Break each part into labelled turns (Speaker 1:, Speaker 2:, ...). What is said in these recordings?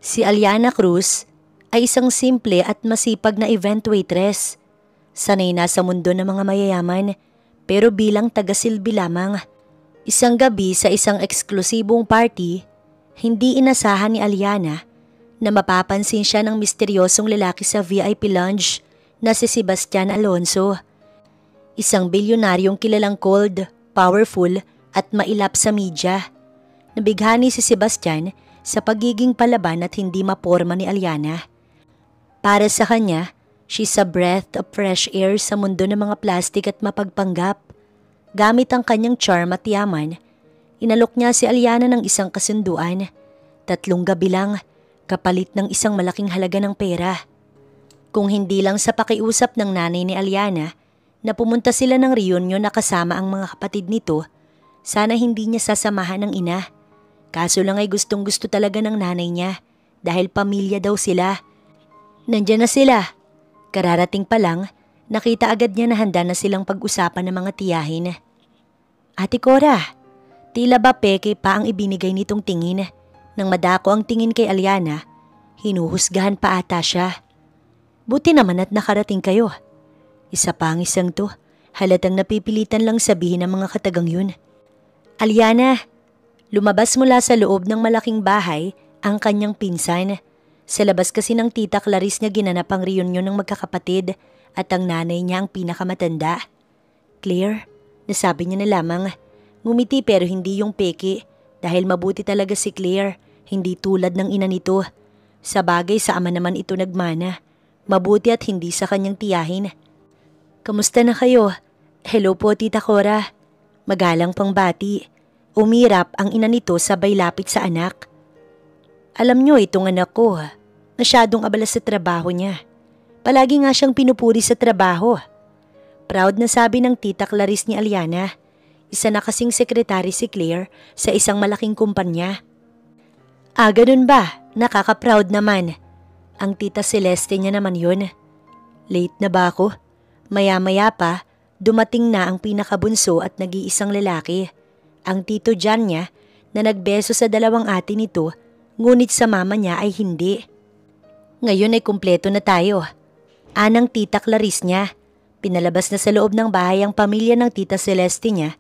Speaker 1: Si Aliana Cruz ay isang simple at masipag na event waitress. Sanay na sa mundo ng mga mayayaman pero bilang taga-silbi lamang. Isang gabi sa isang eksklusibong party, hindi inasahan ni Aliana na mapapansin siya ng misteryosong lalaki sa VIP lounge na si Sebastian Alonso. Isang bilyonaryong kilalang cold, powerful at mailap sa media. Nabighani si Sebastian sa pagiging palaban at hindi maporma ni Aliana. Para sa kanya, she's a breath of fresh air sa mundo ng mga plastic at mapagpanggap. Gamit ang kanyang charm at yaman, inalok niya si Aliana ng isang kasunduan. 3 gabi lang, kapalit ng isang malaking halaga ng pera. Kung hindi lang sa pakiusap ng nanay ni Aliana na pumunta sila ng reunion na kasama ang mga kapatid nito, sana hindi niya sasamahan ng ina. Kaso lang ay gustong-gusto talaga ng nanay niya dahil pamilya daw sila. Nandiyan na sila. Kararating pa lang, nakita agad niya na handa na silang pag-usapan ng mga tiyahin. Ate Cora, tila ba peke pa ang ibinigay nitong tingin? Nang madako ang tingin kay Aliana, hinuhusgahan pa ata siya. Buti naman at nakarating kayo. Isa pa ang isang to, halatang napipilitan lang sabihin ng mga katagang yun. Aliana, lumabas mula sa loob ng malaking bahay ang kanyang pinsan. Sa labas kasi ng tita Clarice niya ginanap ang reunion ng magkakapatid at ang nanay niya ang pinakamatanda. Claire, nasabi niya na lamang. Ngumiti pero hindi yung peke dahil mabuti talaga si Claire, hindi tulad ng ina nito. Sa bagay sa ama naman ito nagmana. Mabuti at hindi sa kanyang tiyahin. Kamusta na kayo? Hello po Tita Cora. Magalang pang bati. Umirap ang ina nito sabay lapit sa anak. Alam nyo itong anak ko, masyadong abala sa trabaho niya. Palagi nga siyang pinupuri sa trabaho. Proud na sabi ng Tita Clarice ni Aliana. Isa na kasing sekretary si Claire sa isang malaking kumpanya. Ganun ba? Nakaka-proud naman. Ang Tita Celeste niya naman yun. Late na ba ako? Maya-maya pa, dumating na ang pinakabunso at nag-iisang lalaki. Ang Tito John niya na nagbeso sa 2 ate nito, ngunit sa mama niya ay hindi. Ngayon ay kumpleto na tayo. Anang Tita Clarice niya. Pinalabas na sa loob ng bahay ang pamilya ng Tita Celeste niya,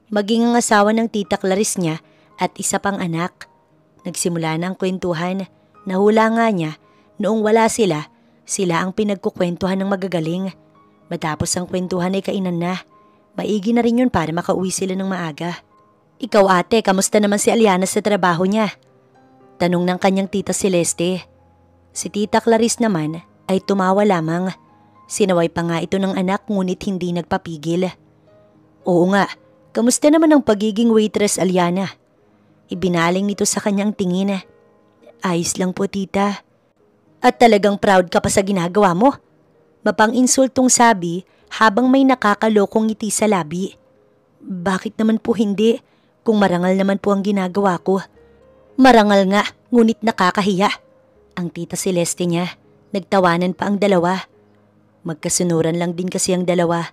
Speaker 1: maging ang asawa ng Tita Clarice niya at isa pang anak. Nagsimula na ang kwentuhan. Nahula nga niya, noong wala sila, sila ang pinagkukwentuhan ng magagaling. Matapos ang kwentuhan ay kainan na. Maigi na rin yun para makauwi sila ng maaga. Ikaw ate, kamusta naman si Aliana sa trabaho niya? Tanong ng kanyang Tita Celeste. Si Tita Clarice naman ay tumawa lamang. Sinaway pa nga ito ng anak ngunit hindi nagpapigil. Oo nga, kamusta naman ang pagiging waitress Aliana? Ibinaling nito sa kanyang tingin. Ayos lang po tita. At talagang proud ka pa sa ginagawa mo? Mapang-insultong sabi habang may nakakalokong ngiti sa labi. Bakit naman po hindi? Kung marangal naman po ang ginagawa ko. Marangal nga, ngunit nakakahiya. Ang Tita Celeste niya, nagtawanan pa ang dalawa. Magkasunuran lang din kasi ang dalawa.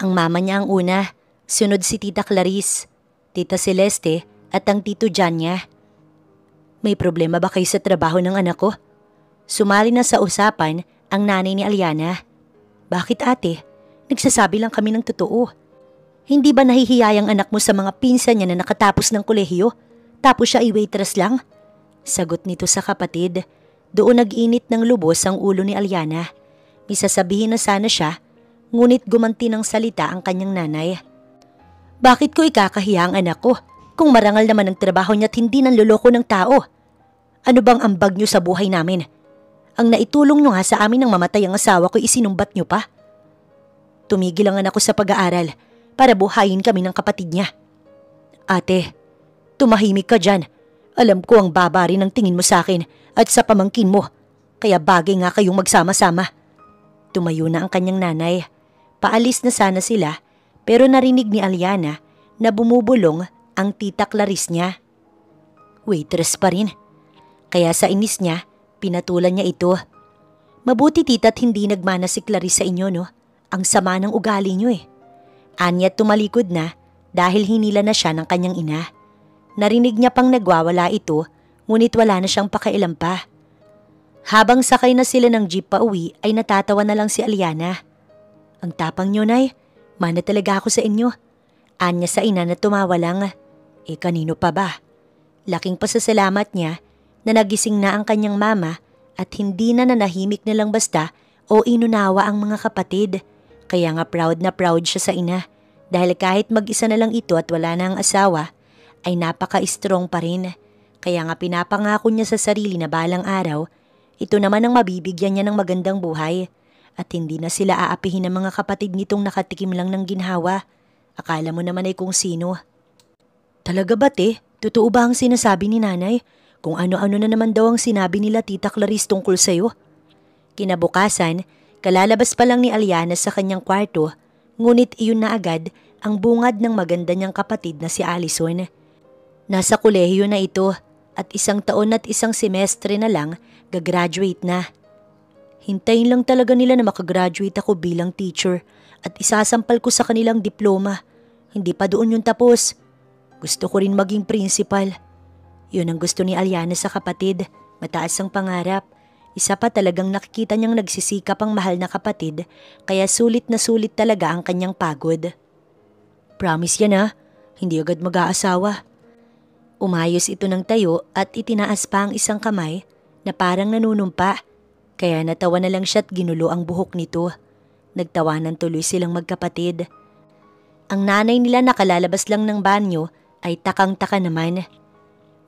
Speaker 1: Ang mama niya ang una, sunod si Tita Clarice, Tita Celeste at ang Tito John niya. May problema ba kayo sa trabaho ng anak ko? Sumali na sa usapan ang nanay ni Aliana. Bakit ate? Nagsasabi lang kami ng totoo. Hindi ba nahihiya ang anak mo sa mga pinsan niya na nakatapos ng kolehiyo? Tapos siya ay waitress lang? Sagot nito sa kapatid. Doon nag-init ng lubos ang ulo ni Aliana. May sasabihin na sana siya, ngunit gumanti ng salita ang kanyang nanay. Bakit ko ikakahiya ang anak ko? Kung marangal naman ang trabaho niya at hindi nanloloko ng tao. Ano bang ambag niyo sa buhay namin? Ang naitulong niyo nga sa amin ng mamatay ang asawa ko isinumbat niyo pa. Tumigil ang anak ko sa pag-aaral para buhayin kami ng kapatid niya. Ate, tumahimik ka dyan. Alam ko ang babari ng tingin mo sa akin at sa pamangkin mo. Kaya bagay nga kayong magsama-sama. Tumayo na ang kanyang nanay. Paalis na sana sila pero narinig ni Aliana na bumubulong ang Tita Clarice niya. Waitress pa rin. Kaya sa inis niya, pinatulan niya ito. Mabuti tita't hindi nagmana si Clarice sa inyo no? Ang sama ng ugali niyo eh. Anya't tumalikod na dahil hinila na siya ng kanyang ina. Narinig niya pang nagwawala ito ngunit wala na siyang pakialam pa. Habang sakay na sila ng jeep pa uwi ay natatawa na lang si Aliana. Ang tapang niyo, Nay. Mana talaga ako sa inyo. Anya sa ina na tumawa lang. Kanino pa ba? Laking pasasalamat niya na nagising na ang kanyang mama at hindi na nanahimik na lang basta o inunawa ang mga kapatid. Kaya nga proud na proud siya sa ina dahil kahit mag-isa na lang ito at wala na ang asawa ay napaka-strong pa rin. Kaya nga pinapangako niya sa sarili na balang araw, ito naman ang mabibigyan niya ng magandang buhay at hindi na sila aapihin ng mga kapatid nitong nakatikim lang ng ginhawa. Akala mo naman ay kung sino. Talaga ba, te? Totoo ba ang sinasabi ni nanay? Kung ano-ano na naman daw ang sinabi nila Tita Clarice tungkol sa'yo. Kinabukasan, kalalabas pa lang ni Aliana sa kanyang kwarto, ngunit iyon na agad ang bungad ng maganda niyang kapatid na si Allison. Nasa kolehiyo na ito at 1 taon at 1 semestre na lang gagraduate na. Hintayin lang talaga nila na makagraduate ako bilang teacher at isasampal ko sa kanilang diploma. Hindi pa doon yung tapos. Gusto ko rin maging principal. Yun ang gusto ni Aliana sa kapatid. Mataas ang pangarap. Isa pa talagang nakikita niyang nagsisikap ang mahal na kapatid kaya sulit na sulit talaga ang kanyang pagod. Promise yan ha, hindi agad mag-aasawa. Umayos ito ng tayo at itinaas pa ang isang kamay na parang nanunumpa. Kaya natawa na lang siya at ginulo ang buhok nito. Nagtawanan tuloy silang magkapatid. Ang nanay nila nakalalabas lang ng banyo ay takang-taka naman.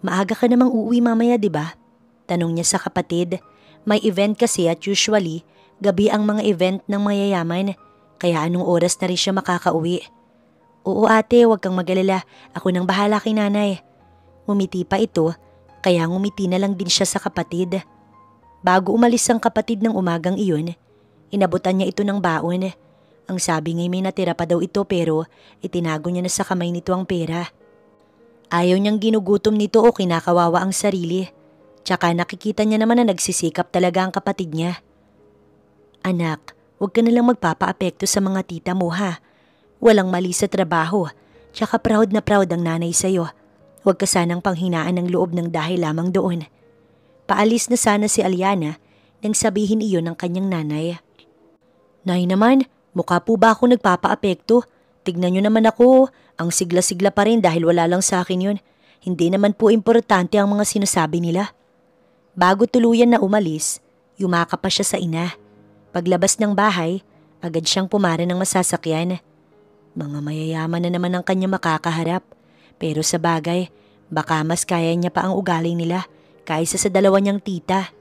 Speaker 1: Maaga ka namang uuwi mamaya, di ba? Tanong niya sa kapatid. May event kasi at usually, gabi ang mga event ng mayayaman. Kaya anong oras na rin siya makakauwi? Oo ate, huwag kang mag-alala. Ako nang bahala kay nanay. Ngumiti pa ito, kaya ngumiti na lang din siya sa kapatid. Bago umalis ang kapatid ng umagang iyon, inabutan niya ito ng baon. Ang sabi ngay may natira pa daw ito pero itinago niya na sa kamay nito ang pera. Ayaw niyang ginugutom nito o kinakawawa ang sarili. Tsaka nakikita niya naman na nagsisikap talaga ang kapatid niya. Anak, huwag ka nalang magpapaapekto sa mga tita mo ha. Walang mali sa trabaho. Tsaka proud na proud ang nanay sa'yo. Huwag ka sanang panghinaan ng loob ng dahil lamang doon. Paalis na sana si Aliana nang sabihin iyon ng kanyang nanay. Nay naman, mukha po ba ako nagpapaapekto? Tignan niyo naman ako, ang sigla-sigla pa rin dahil wala lang sa akin yun. Hindi naman po importante ang mga sinasabi nila. Bago tuluyan na umalis, yumaka pa siya sa ina. Paglabas ng bahay, agad siyang pumara ng masasakyan. Mga mayayaman na naman ang kanya makakaharap. Pero sa bagay, baka mas kaya niya pa ang ugali nila kaysa sa dalawa niyang tita.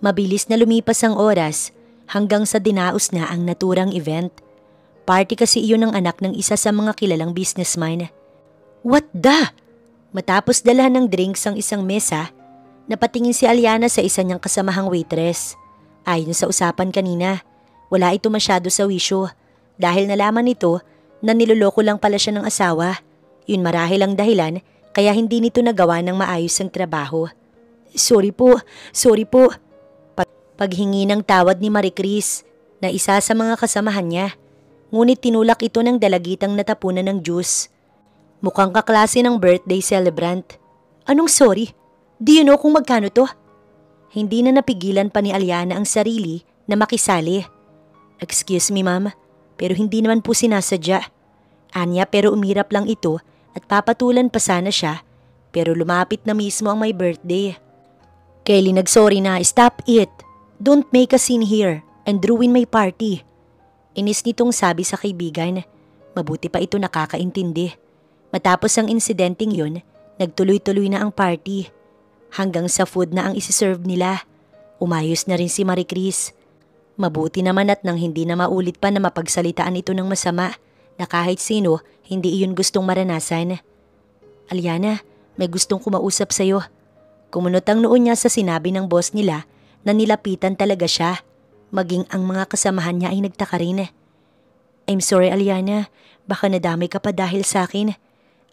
Speaker 1: Mabilis na lumipas ang oras hanggang sa dinaos na ang naturang event. Party kasi iyon ng anak ng isa sa mga kilalang businessman. What the? Matapos dalhan ng drinks ang isang mesa, napatingin si Aliana sa isa niyang kasamahang waitress. Ayon sa usapan kanina, wala ito masyado sa wisyo dahil nalaman nito na niloloko lang pala siya ng asawa. Yun marahil ang dahilan kaya hindi nito nagawa ng maayos ang trabaho. Sorry po. Paghingi ng tawad ni Marie Chris na isa sa mga kasamahan niya. Ngunit tinulak ito ng dalagitang natapunan ng juice. Mukhang kaklase ng birthday celebrant. Anong sorry? Do you know kung magkano to? Hindi na napigilan pa ni Aliana ang sarili na makisali. Excuse me ma'am, pero hindi naman po sinasadya. Anya pero umirap lang ito at papatulan pa sana siya pero lumapit na mismo ang may birthday. Kelly nagsorry na, stop it. Don't make a scene here and ruin my party. Inis nitong sabi sa kaibigan. Mabuti pa ito nakakaintindi. Matapos ang insidenteng yun, nagtuloy-tuloy na ang party. Hanggang sa food na ang isiserve nila. Umayos na rin si Marie Chris. Mabuti naman at nang hindi na maulit pa na mapagsalitaan ito ng masama na kahit sino hindi iyon gustong maranasan. Aliana, may gustong kumausap sa'yo. Kumunot ang noon niya sa sinabi ng boss nila na nilapitan talaga siya. Maging ang mga kasamahan niya ay nagtaka rin. I'm sorry Aliana, baka nadamay ka pa dahil sa akin.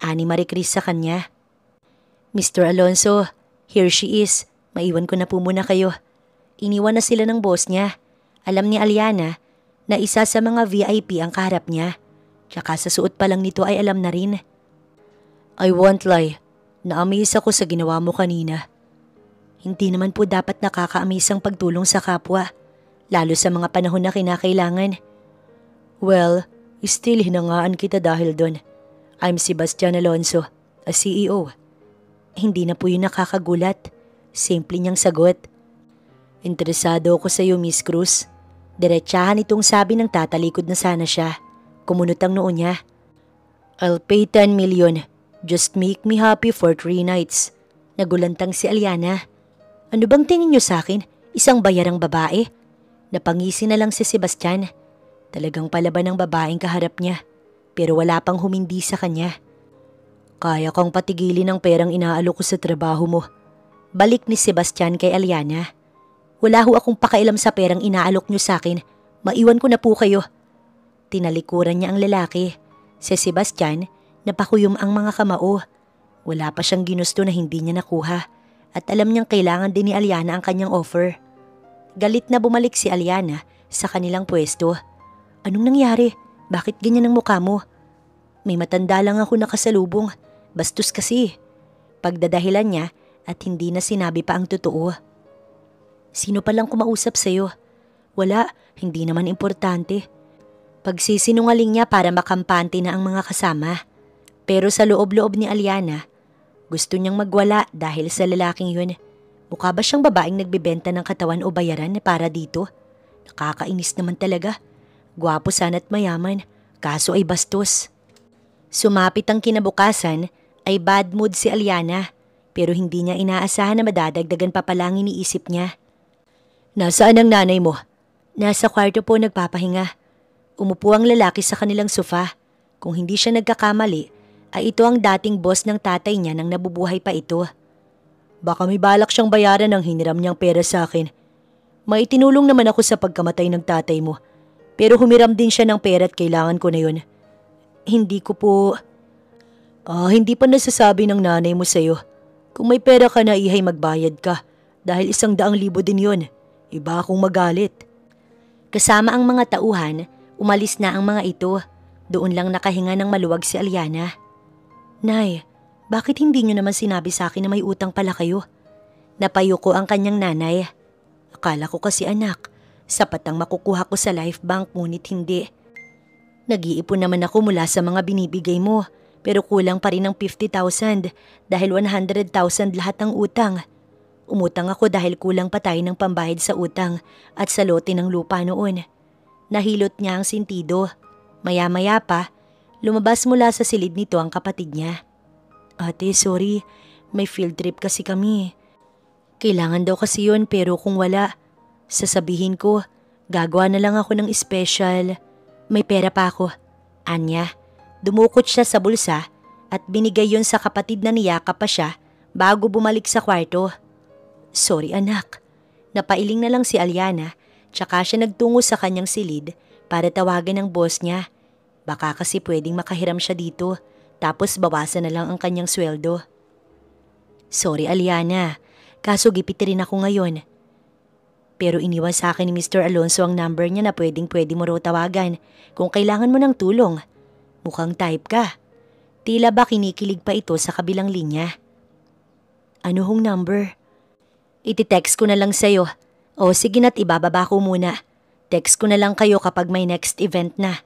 Speaker 1: Ani Marie Chris sa kanya. Mr. Alonso, here she is. Maiwan ko na po muna kayo. Iniwan na sila ng boss niya. Alam ni Aliana na isa sa mga VIP ang kaharap niya. Tsaka sa suot pa lang nito ay alam na rin. I won't lie. Na-amaze ako sa ginawa mo kanina. Hindi naman po dapat nakaka-amaze ang pagtulong sa kapwa, lalo sa mga panahon na kinakailangan. Well, still hinangaan kita dahil doon. I'm Sebastian Alonso, a CEO. Hindi na po yun nakakagulat. Simple niyang sagot. Interesado ako sa iyo, Miss Cruz. Diretsahan itong sabi ng tatalikod na sana siya. Kumunot ang noo niya. I'll pay 10 million. Just make me happy for 3 nights. Nagulantang si Aliana. Ano bang tingin niyo sa akin? Isang bayarang babae? Napangisi na lang si Sebastian. Talagang palaban ng babaeng kaharap niya. Pero wala pang humindi sa kanya. Kaya kang patigilin ang perang inaalok ko sa trabaho mo. Balik ni Sebastian kay Aliana. Wala ho akong pakailam sa perang inaalok niyo sa akin. Maiwan ko na po kayo. Tinalikuran niya ang lalaki. Si Sebastian, napakuyom ang mga kamao. Wala pa siyang ginusto na hindi niya nakuha. At alam niyang kailangan din ni Aliana ang kanyang offer. Galit na bumalik si Aliana sa kanilang pwesto. Anong nangyari? Bakit ganyan ang mukha mo? May matanda lang ako nakasalubong. Bastos kasi. Pagdadahilan niya at hindi na sinabi pa ang totoo. Sino palang kumausap sa'yo? Wala, hindi naman importante. Pagsisinungaling niya para makampante na ang mga kasama. Pero sa loob-loob ni Aliana, gusto niyang magwala dahil sa lalaking yun. Mukha ba siyang babaeng nagbibenta ng katawan o bayaran para dito? Nakakainis naman talaga. Gwapo sana't mayaman, kaso ay bastos. Sumapit ang kinabukasan ay bad mood si Aliana, pero hindi niya inaasahan na madadagdagan pa pala ang iniisip niya. Nasaan ang nanay mo? Nasa kwarto po nagpapahinga. Umupo ang lalaki sa kanilang sofa. Kung hindi siya nagkakamali, ay ito ang dating boss ng tatay niya nang nabubuhay pa ito. Baka may balak siyang bayaran ng hiniram niyang pera sa akin. May tinulong naman ako sa pagkamatay ng tatay mo. Pero humiram din siya ng pera at kailangan ko na yun. Hindi ko po... hindi pa nasasabi ng nanay mo sa'yo. Kung may pera ka na ihay magbayad ka. Dahil 100,000 din yun. Iba akong magalit. Kasama ang mga tauhan, umalis na ang mga ito. Doon lang nakahinga ng maluwag si Aliana. Nay, bakit hindi niyo naman sinabi sa akin na may utang pala kayo? Napayuko ang kanyang nanay. Akala ko kasi anak, sapat ang makukuha ko sa life bank ngunit hindi. Nag-iipon naman ako mula sa mga binibigay mo pero kulang pa rin ng 50,000 dahil 100,000 lahat ang utang. Umutang ako dahil kulang pa tayo ng pambayad sa utang at sa lote ng lupa noon. Nahilot niya ang sentido. Maya-maya pa, lumabas mula sa silid nito ang kapatid niya. Ate, sorry. May field trip kasi kami. Kailangan daw kasi yun pero kung wala, sasabihin ko, gagawa na lang ako ng special. May pera pa ako. Anya, dumukot siya sa bulsa at binigay yun sa kapatid na niyakap pa siya bago bumalik sa kwarto. Sorry anak. Napailing na lang si Aliana tsaka siya nagtungo sa kanyang silid para tawagan ang boss niya. Baka kasi pwedeng makahiram siya dito tapos bawasan na lang ang kanyang sweldo. Sorry Aliana, kaso gipit rin ako ngayon. Pero iniwan sa akin ni Mr. Alonso ang number niya na pwede mo raw tawagan kung kailangan mo ng tulong. Mukhang type ka. Tila ba kinikilig pa ito sa kabilang linya. Ano hong number? Iti-text ko na lang sa'yo. O sige na't ibababa ko muna. Text ko na lang kayo kapag may next event na.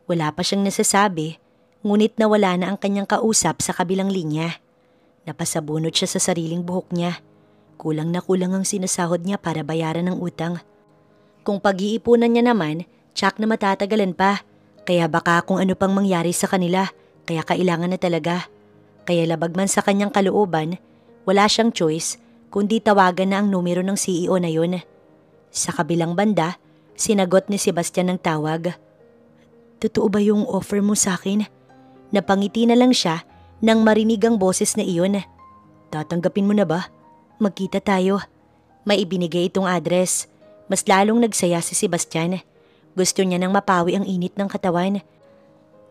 Speaker 1: Wala pa siyang nasasabi, ngunit nawala na ang kanyang kausap sa kabilang linya. Napasabunot siya sa sariling buhok niya. Kulang na kulang ang sinasahod niya para bayaran ng utang. Kung pag-iipunan niya naman, tsak na matatagalan pa. Kaya baka kung ano pang mangyari sa kanila, kaya kailangan na talaga. Kaya labag man sa kanyang kalooban, wala siyang choice kundi tawagan na ang numero ng CEO na yun. Sa kabilang banda, sinagot ni Sebastian ng tawag. Totoo ba yung offer mo sa akin? Napangiti na lang siya nang marinig ang boses na iyon. Tatanggapin mo na ba? Magkita tayo. May ibinigay itong address. Mas lalong nagsaya si Sebastian. Gusto niya nang mapawi ang init ng katawan.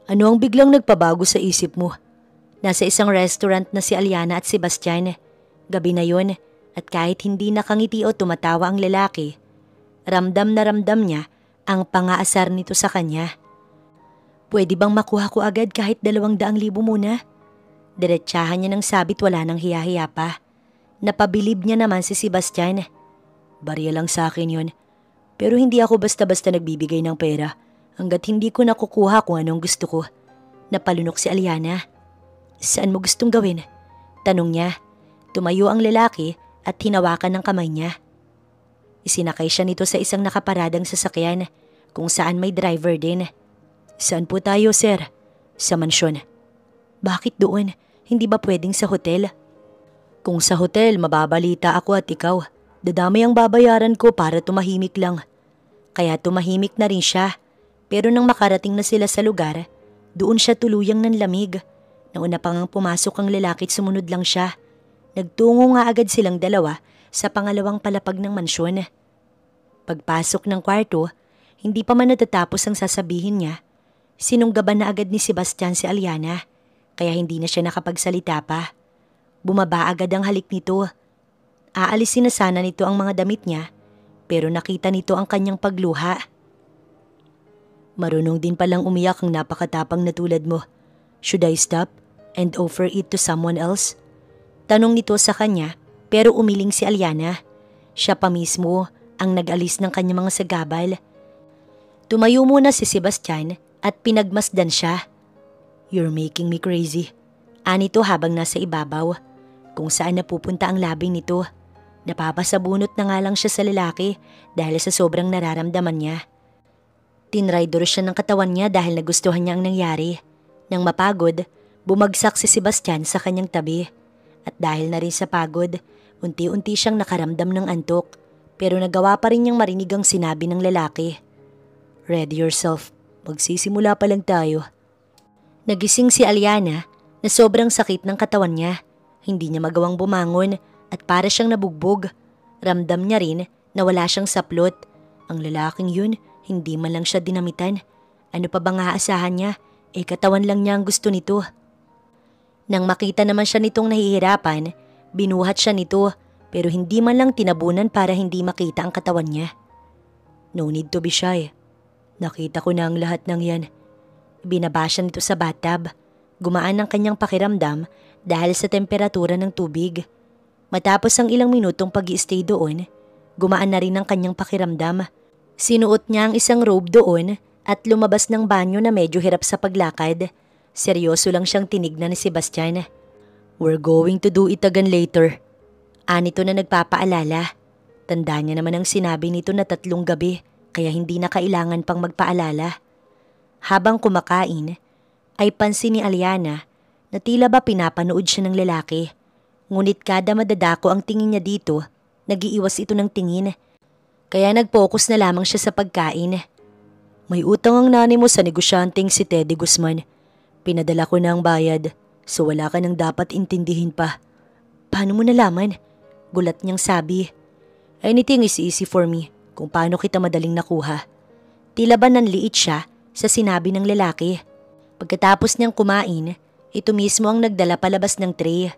Speaker 1: Ano ang biglang nagpabago sa isip mo? Nasa isang restaurant na si Aliana at Sebastian. Gabi na yun at kahit hindi nakangiti o tumatawa ang lalaki, ramdam na ramdam niya ang pangaasar nito sa kanya. Pwede bang makuha ko agad kahit 200,000 muna? Diretsahan niya ng sabit, wala nang hiya-hiya pa. Napabilib niya naman si Sebastian. Barya lang sa akin yun. Pero hindi ako basta-basta nagbibigay ng pera hanggat hindi ko nakukuha kung anong gusto ko. Napalunok si Aliana. Saan mo gustong gawin? Tanong niya. Tumayo ang lalaki at hinawakan ng kamay niya. Isinakay siya nito sa isang nakaparadang sasakyan kung saan may driver din. Saan po tayo, sir? Sa mansyon. Bakit doon? Hindi ba pwedeng sa hotel? Kung sa hotel, mababalita ako at ikaw. Dadami ang babayaran ko para tumahimik lang. Kaya tumahimik na rin siya. Pero nang makarating na sila sa lugar, doon siya tuluyang nanlamig. Nauna pa ngang pumasok ang lalaki at sumunod lang siya. Nagtungo nga agad silang dalawa sa pangalawang palapag ng mansyon. Pagpasok ng kwarto, hindi pa man natatapos ang sasabihin niya. Sinunggaban na agad ni Sebastian si Aliana, kaya hindi na siya nakapagsalita pa. Bumaba agad ang halik nito. Aalisin na sana nito ang mga damit niya, pero nakita nito ang kanyang pagluha. Marunong din palang umiyak ang napakatapang na tulad mo. Should I stop and offer it to someone else? Tanong nito sa kanya, pero umiling si Aliana. Siya pa mismo ang nag-alis ng kanyang mga sagabal. Tumayo muna si Sebastian at pinagmasdan siya. You're making me crazy. Anito habang nasa ibabaw. Kung saan napupunta ang labing nito. Napapasabunot na nga lang siya sa lalaki dahil sa sobrang nararamdaman niya. Tinraidor siya ng katawan niya dahil nagustuhan niya ang nangyari. Nang mapagod, bumagsak si Sebastian sa kanyang tabi. At dahil na rin sa pagod, unti-unti siyang nakaramdam ng antok. Pero nagawa pa rin niyang marinig ang sinabi ng lalaki. Ready yourself. Magsisimula pa lang tayo. Nagising si Aliana na sobrang sakit ng katawan niya. Hindi niya magawang bumangon at para siyang nabugbog. Ramdam niya rin na wala siyang saplot. Ang lalaking yun, hindi man lang siya dinamitan. Ano pa bang aasahan niya? Katawan lang niya ang gusto nito. Nang makita naman siya nitong nahihirapan, binuhat siya nito pero hindi man lang tinabunan para hindi makita ang katawan niya. No need to be shy. Nakita ko na ang lahat ng yan. Binaba siya nito sa bathtub. Gumaan ang kanyang pakiramdam dahil sa temperatura ng tubig. Matapos ang ilang minutong pag-i-stay doon, gumaan na rin ang kanyang pakiramdam. Sinuot niya ang isang robe doon at lumabas ng banyo na medyo hirap sa paglakad. Seryoso lang siyang tinignan ni Sebastian. We're going to do it again later. Anito na nagpapaalala. Tanda niya naman ang sinabi nito na 3 gabi kaya hindi na kailangan pang magpaalala. Habang kumakain, ay pansin ni Aliana na tila ba pinapanood siya ng lalaki. Ngunit kada madadako ang tingin niya dito, nag-iiwas ito ng tingin. Kaya nag-focus na lamang siya sa pagkain. May utang ang nanay mo sa negosyanteng si Teddy Guzman. Pinadala ko na ang bayad, so wala ka nang dapat intindihin pa. Paano mo nalaman? Gulat niyang sabi. Anything is easy for me kung paano kita madaling nakuha. Tila ba nanliit siya sa sinabi ng lalaki. Pagkatapos niyang kumain, ito mismo ang nagdala palabas ng tray.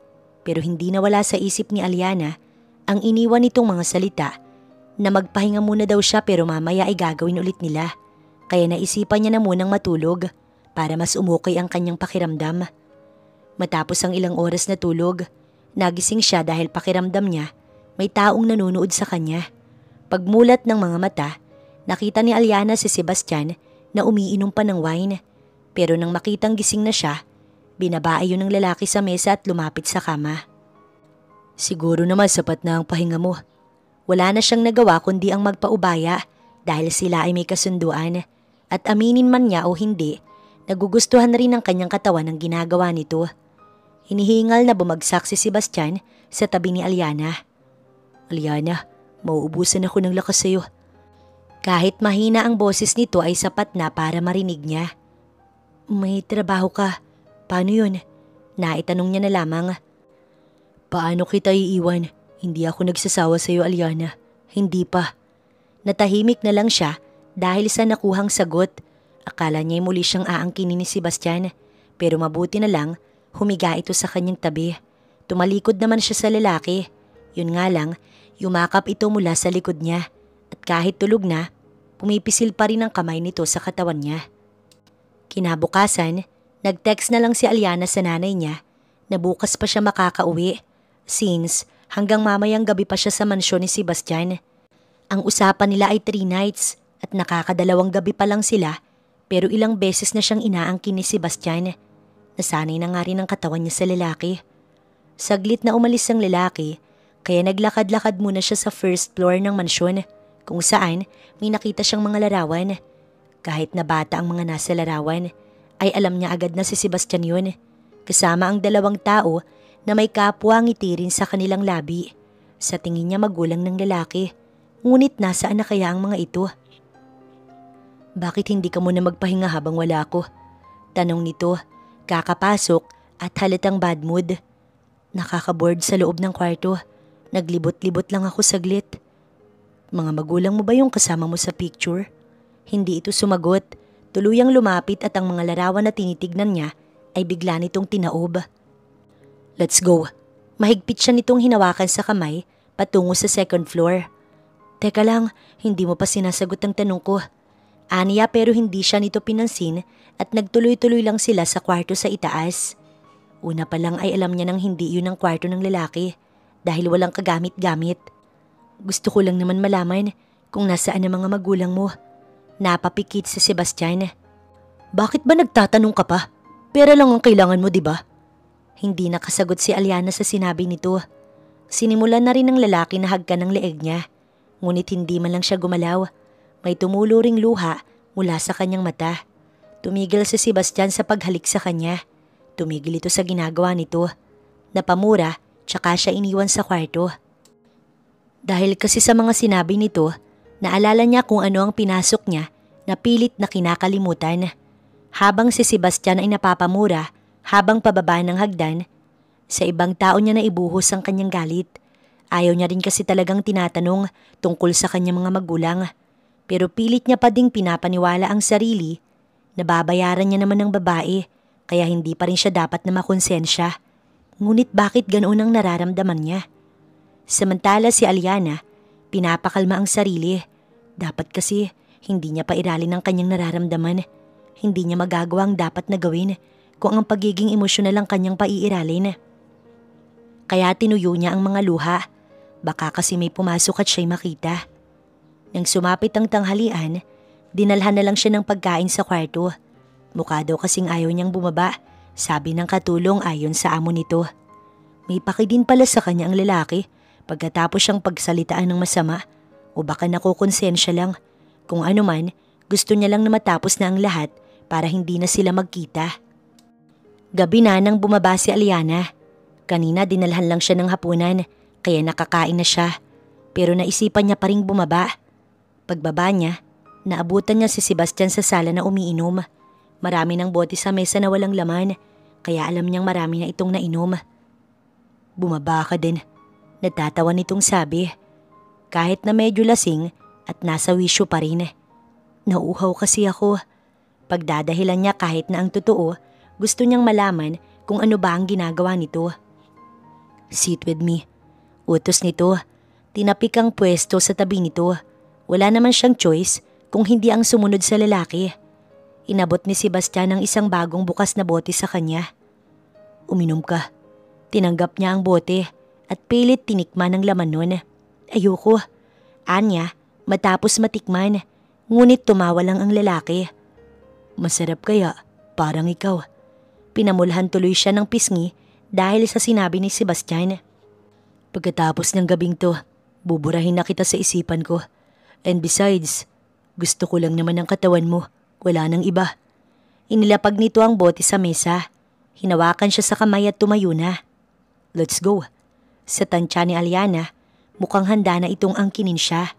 Speaker 1: Pero hindi nawala sa isip ni Aliana ang iniwan nitong mga salita na magpahinga muna daw siya pero mamaya ay gagawin ulit nila. Kaya naisipan niya na munang matulog para mas umukay ang kanyang pakiramdam. Matapos ang ilang oras na tulog, nagising siya dahil pakiramdam niya may taong nanunood sa kanya. Pagmulat ng mga mata, nakita ni Aliana si Sebastian na umiinom pa ng wine. Pero nang makitang gising na siya, binaba ayon ng lalaki sa mesa at lumapit sa kama. Siguro naman sapat na ang pahinga mo. Wala na siyang nagawa kundi ang magpaubaya dahil sila ay may kasunduan. At aminin man niya o hindi, nagugustuhan na rin ng kanyang katawan ang ginagawa nito. Hinihingal na bumagsak si Sebastian sa tabi ni Aliana. Aliana, mauubusan ako ng lakas sa'yo. Kahit mahina ang boses nito ay sapat na para marinig niya. May trabaho ka. Paano yun? Naitanong niya na lamang. Paano kita iiwan? Hindi ako nagsasawa sa'yo, Aliana. Hindi pa. Natahimik na lang siya dahil sa nakuhang sagot. Akala niya muli siyang aangkinin ni Sebastian. Pero mabuti na lang, humiga ito sa kanyang tabi. Tumalikod naman siya sa lalaki. Yun nga lang, yumakap ito mula sa likod niya. At kahit tulog na, pumipisil pa rin ang kamay nito sa katawan niya. Kinabukasan, nag-text na lang si Aliana sa nanay niya na bukas pa siya makakauwi since hanggang mamayang gabi pa siya sa mansyon ni Sebastian. Ang usapan nila ay 3 nights at nakakadalawang gabi pa lang sila pero ilang beses na siyang inaangkin ni Sebastian. Nasanay na nga rin ang katawan niya sa lalaki. Saglit na umalis ang lalaki kaya naglakad-lakad muna siya sa first floor ng mansyon kung saan may nakita siyang mga larawan. Kahit na bata ang mga nasa larawan ay alam niya agad na si Sebastian yun. Kasama ang 2 tao na may kapwa ngiti rin sa kanilang labi. Sa tingin niya magulang ng lalaki. Ngunit nasaan na kaya ang mga ito? Bakit hindi ka muna magpahinga habang wala ako? Tanong nito, kakapasok at halatang bad mood. Nakakaboard sa loob ng kwarto. Naglibot-libot lang ako saglit. Mga magulang mo ba yung kasama mo sa picture? Hindi ito sumagot. Tuluyang lumapit at ang mga larawan na tinitignan niya ay bigla nitong tinaob. Let's go. Mahigpit siya nitong hinawakan sa kamay patungo sa second floor. Teka lang, hindi mo pa sinasagot ang tanong ko. Aniya pero hindi siya nito pinansin at nagtuloy-tuloy lang sila sa kwarto sa itaas. Una pa lang ay alam niya nang hindi yun ang kwarto ng lalaki dahil walang kagamit-gamit. Gusto ko lang naman malaman kung nasaan ang mga magulang mo. Napapikit si Sebastian. Bakit ba nagtatanong ka pa? Pera lang ang kailangan mo, di ba? Hindi nakasagot si Aliana sa sinabi nito. Sinimulan na rin ng lalaki na hagkan ng leeg niya. Ngunit hindi man lang siya gumalaw. May tumulo ring luha mula sa kanyang mata. Tumigil si Sebastian sa paghalik sa kanya. Tumigil ito sa ginagawa nito. Napamura, tsaka siya iniwan sa kwarto. Dahil kasi sa mga sinabi nito, naalala niya kung ano ang pinasok niya na pilit na kinakalimutan. Habang si Sebastian ay napapamura, habang pababa ng hagdan, sa ibang tao niya na ibuhos ang kanyang galit. Ayaw niya rin kasi talagang tinatanong tungkol sa kanyang mga magulang. Pero pilit niya pa ding pinapaniwala ang sarili na babayaran niya naman ng babae kaya hindi pa rin siya dapat na makonsensya. Ngunit bakit ganoon ang nararamdaman niya? Samantala si Aliana, pinapakalma ang sarili. Dapat kasi hindi niya pa iralin ang kanyang nararamdaman. Hindi niya magagawa ang dapat na gawin kung ang pagiging emosyonal ang kanyang paiiralin. Kaya tinuyo niya ang mga luha. Baka kasi may pumasok at siya'y makita. Nang sumapit ang tanghalian, dinalhan na lang siya ng pagkain sa kwarto. Mukha daw kasing ayaw niyang bumaba, sabi ng katulong ayon sa amo nito. May paki din pala sa kanya ang lalaki pagkatapos siyang pagsalitaan ng masama o baka nakukonsensya lang. Kung ano man, gusto niya lang na matapos na ang lahat para hindi na sila magkita. Gabi na nang bumaba si Aliana. Kanina dinalhan lang siya ng hapunan kaya nakakain na siya. Pero naisipan niya pa ring bumaba. Pagbaba niya, naabutan niya si Sebastian sa sala na umiinom. Marami ng bote sa mesa na walang laman kaya alam niyang marami na itong nainom. Bumaba ka din. Natatawa nitong sabi. Kahit na medyo lasing at nasa wisyo pa rin. Nauuhaw kasi ako. Pagdadahilan niya kahit na ang totoo, gusto niyang malaman kung ano ba ang ginagawa nito. Sit with me. Utos nito. Tinapik ang pwesto sa tabi nito. Wala naman siyang choice kung hindi ang sumunod sa lalaki. Inabot ni Sebastian ang isang bagong bukas na bote sa kanya. Uminom ka. Tinanggap niya ang bote at pilit tinikman ang laman nun. Ayoko. Anya, matapos matikman. Ngunit tumawa lang ang lalaki. Masarap kaya, parang ikaw. Pinamulhan tuloy siya ng pisngi dahil sa sinabi ni Sebastian. Pagkatapos ng gabing to, buburahin na kita sa isipan ko. And besides, gusto ko lang naman ang katawan mo. Wala nang iba. Inilapag nito ang bote sa mesa. Hinawakan siya sa kamay at tumayo na. Let's go. Sa tansya ni Aliana, mukhang handa na itong angkinin siya.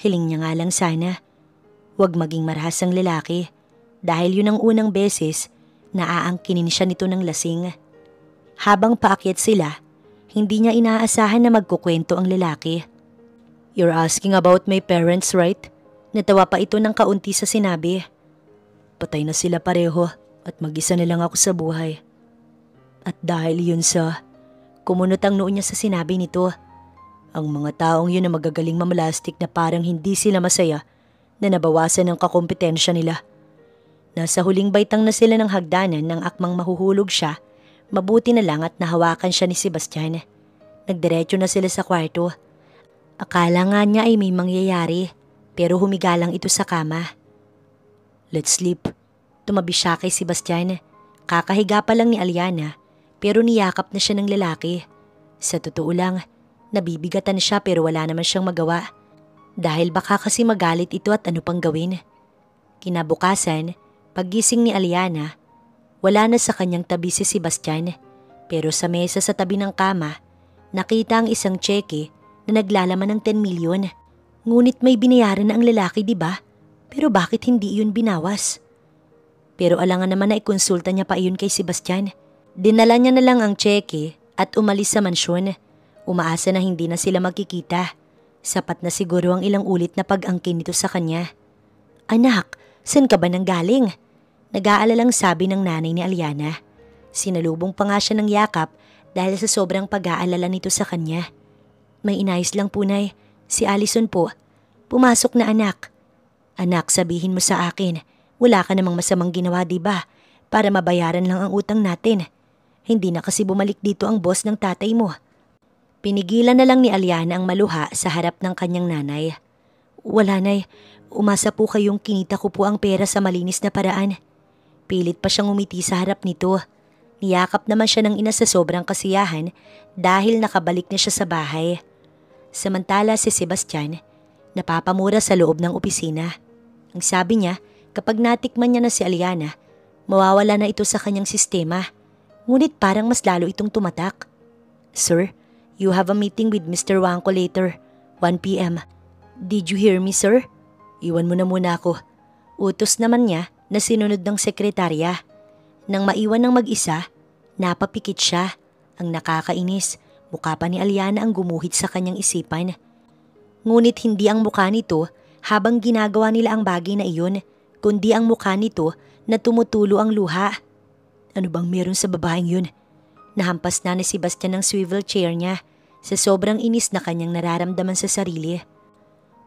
Speaker 1: Hiling niya nga lang sana. Huwag maging marahas ang lalaki dahil yun ang unang beses na aangkinin siya nito ng lasing. Habang paakyat sila, hindi niya inaasahan na magkukwento ang lalaki. You're asking about my parents, right? Natawa pa ito ng kaunti sa sinabi. Patay na sila pareho at mag-isa na lang ako sa buhay. At dahil yun sa... Kumunot ang noo niya sa sinabi nito. Ang mga taong yun na magagaling mamalastik na parang hindi sila masaya na nabawasan ang kakompetensya nila. Nasa huling baitang na sila ng hagdanan nang akmang mahuhulog siya Mabuti na lang at nahawakan siya ni Sebastian. Nagdiretso na sila sa kwarto. Akala nga niya ay may mangyayari, pero humiga lang ito sa kama. Let's sleep. Tumabi siya kay Sebastian. Kakahiga pa lang ni Aliana, pero niyakap na siya ng lalaki. Sa totoo lang, nabibigatan siya pero wala naman siyang magawa. Dahil baka kasi magalit ito at ano pang gawin. Kinabukasan, paggising ni Aliana, wala na sa kanyang tabi si Sebastian, pero sa mesa sa tabi ng kama, nakita ang isang tseke na naglalaman ng 10 milyon. Ngunit may binayaran na ang lalaki, di ba? Pero bakit hindi iyon binawas? Pero alangan naman na ikonsulta niya pa iyon kay Sebastian. Dinala niya na lang ang tseke at umalis sa mansyon. Umaasa na hindi na sila magkikita. Sapat na siguro ang ilang ulit na pag-angkin nito sa kanya. Anak, saan ka ba nanggaling? Nag-aalalang sabi ng nanay ni Aliana. Sinalubong pa nga siya ng yakap dahil sa sobrang pag-aalala nito sa kanya. May inayos lang po, Nay. Si Allison po. Pumasok na, anak. Anak, sabihin mo sa akin, wala ka namang masamang ginawa, diba? Para mabayaran lang ang utang natin. Hindi na kasi bumalik dito ang boss ng tatay mo. Pinigilan na lang ni Aliana ang maluha sa harap ng kanyang nanay. Wala, Nay. Umasa po kayong kinita ko po ang pera sa malinis na paraan. Pilit pa siyang umiti sa harap nito. Niyakap naman siya ng ina sa sobrang kasiyahan dahil nakabalik na siya sa bahay. Samantala si Sebastian, napapamura sa loob ng opisina. Ang sabi niya, kapag natikman niya na si Aliana, mawawala na ito sa kanyang sistema. Ngunit parang mas lalo itong tumatak. Sir, you have a meeting with Mr. Wangko later, 1 p.m. Did you hear me, sir? Iwan mo na muna ako. Utos naman niya na sinunod ng sekretarya. Nang maiwan ng mag-isa, napapikit siya. Ang nakakainis, mukha pa ni Aliana ang gumuhit sa kanyang isipan. Ngunit hindi ang mukha nito habang ginagawa nila ang bagay na iyon, kundi ang mukha nito na tumutulo ang luha. Ano bang meron sa babaeng yun? Nahampas na ni Sebastian ng swivel chair niya sa sobrang inis na kanyang nararamdaman sa sarili.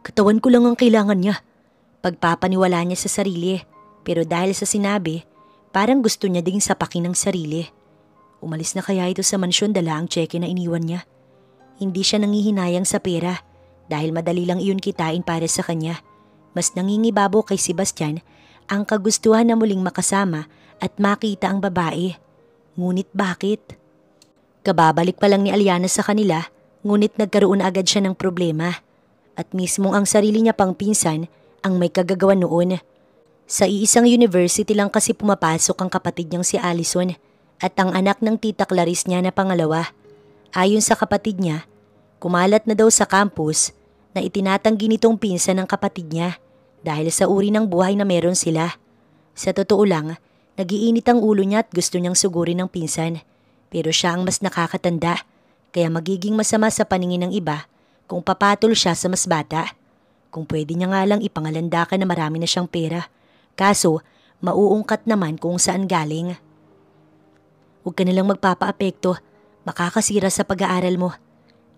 Speaker 1: Katawan ko lang ang kailangan niya. Pagpapaniwala niya sa sarili, pero dahil sa sinabi, parang gusto niya ding sapakin ng sarili. Umalis na kaya ito sa mansyon dala ang tseke na iniwan niya. Hindi siya nangihinayang sa pera dahil madali lang iyon kitain para sa kanya. Mas nangingibabo kay Sebastian ang kagustuhan na muling makasama at makita ang babae. Ngunit bakit? Kababalik pa lang ni Aliana sa kanila, ngunit nagkaroon agad siya ng problema. At mismong ang sarili niya pang pinsan ang may kagagawa noon. Sa iisang university lang kasi pumapasok ang kapatid niyang si Allison at ang anak ng tita Clarice niya na pangalawa. Ayon sa kapatid niya, kumalat na daw sa campus na itinatanggi nitong pinsan ng kapatid niya dahil sa uri ng buhay na meron sila. Sa totoo lang, nagiinit ang ulo niya at gusto niyang sugurin ng pinsan. Pero siya ang mas nakakatanda, kaya magiging masama sa paningin ng iba kung papatol siya sa mas bata. Kung pwede niya nga lang ipangalandakan na marami na siyang pera. Kaso, mauungkat naman kung saan galing. Huwag ka nalang magpapaapekto, makakasira sa pag-aaral mo.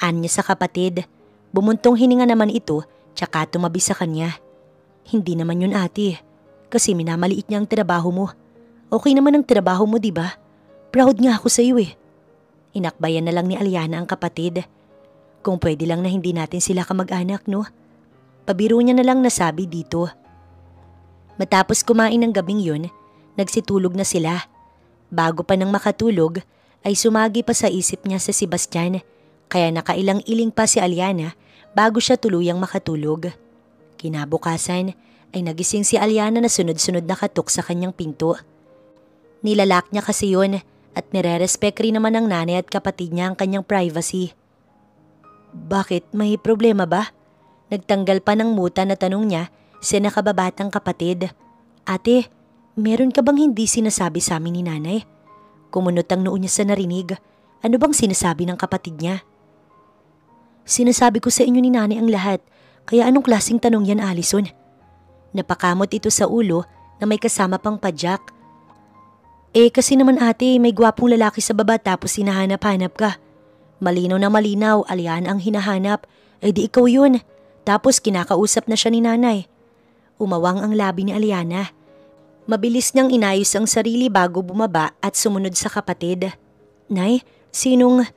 Speaker 1: Anya sa kapatid. Bumuntong hininga naman ito, tsaka tumabi sa kanya. Hindi naman yun, ate. Kasi minamaliit niya ang trabaho mo. Okay naman ang trabaho mo, diba? Proud nga ako sa iyo eh. Inakbayan na lang ni Aliana ang kapatid. Kung pwede lang na hindi natin sila kamag-anak, no? Pabiro niya na lang nasabi dito. Matapos kumain ng gabing yun, nagsitulog na sila. Bago pa nang makatulog, ay sumagi pa sa isip niya sa Sebastian, kaya nakailang-iling pa si Aliana bago siya tuluyang makatulog. Kinabukasan ay nagising si Aliana na sunod-sunod na katok sa kanyang pinto. Nilalak niya kasi yun at nire-respect rin naman ng nanay at kapatid niya ang kanyang privacy. Bakit? May problema ba? Nagtanggal pa ng muta na tanong niya sa nakababatang kapatid. Ate, meron ka bang hindi sinasabi sa amin ni nanay? Kumunot ang noo niya sa narinig. Ano bang sinasabi ng kapatid niya? Sinasabi ko sa inyo ni nanay ang lahat. Kaya anong klaseng tanong yan, Allison? Napakamot ito sa ulo na may kasama pang padyak. Kasi naman ate, may gwapong lalaki sa baba tapos hinahanap-hanap ka. Malinaw na malinaw, Aliana ang hinahanap. Di ikaw yun. Tapos kinakausap na siya ni nanay. Umawang ang labi ni Aliana. Mabilis niyang inayos ang sarili bago bumaba at sumunod sa kapatid. Nay, sinong...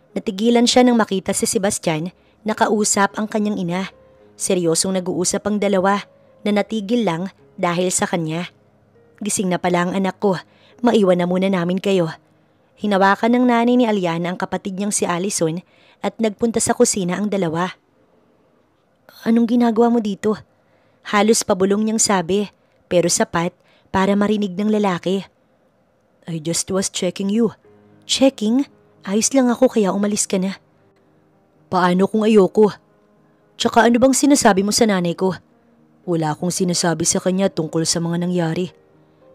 Speaker 1: Natigilan siya nang makita si Sebastian na kausap ang kanyang ina. Seryosong nag-uusap ang dalawa na natigil lang dahil sa kanya. Gising na pala ang anak ko, maiwan na muna namin kayo. Hinawakan ng nanay ni Aliana ang kapatid niyang si Allison at nagpunta sa kusina ang dalawa. Anong ginagawa mo dito? Halos pabulong niyang sabi, pero sapat para marinig ng lalaki. I just was checking you. Checking? Ayos lang ako kaya umalis ka na. Paano kung ayoko? Tsaka ano bang sinasabi mo sa nanay ko? Wala akong sinasabi sa kanya tungkol sa mga nangyari.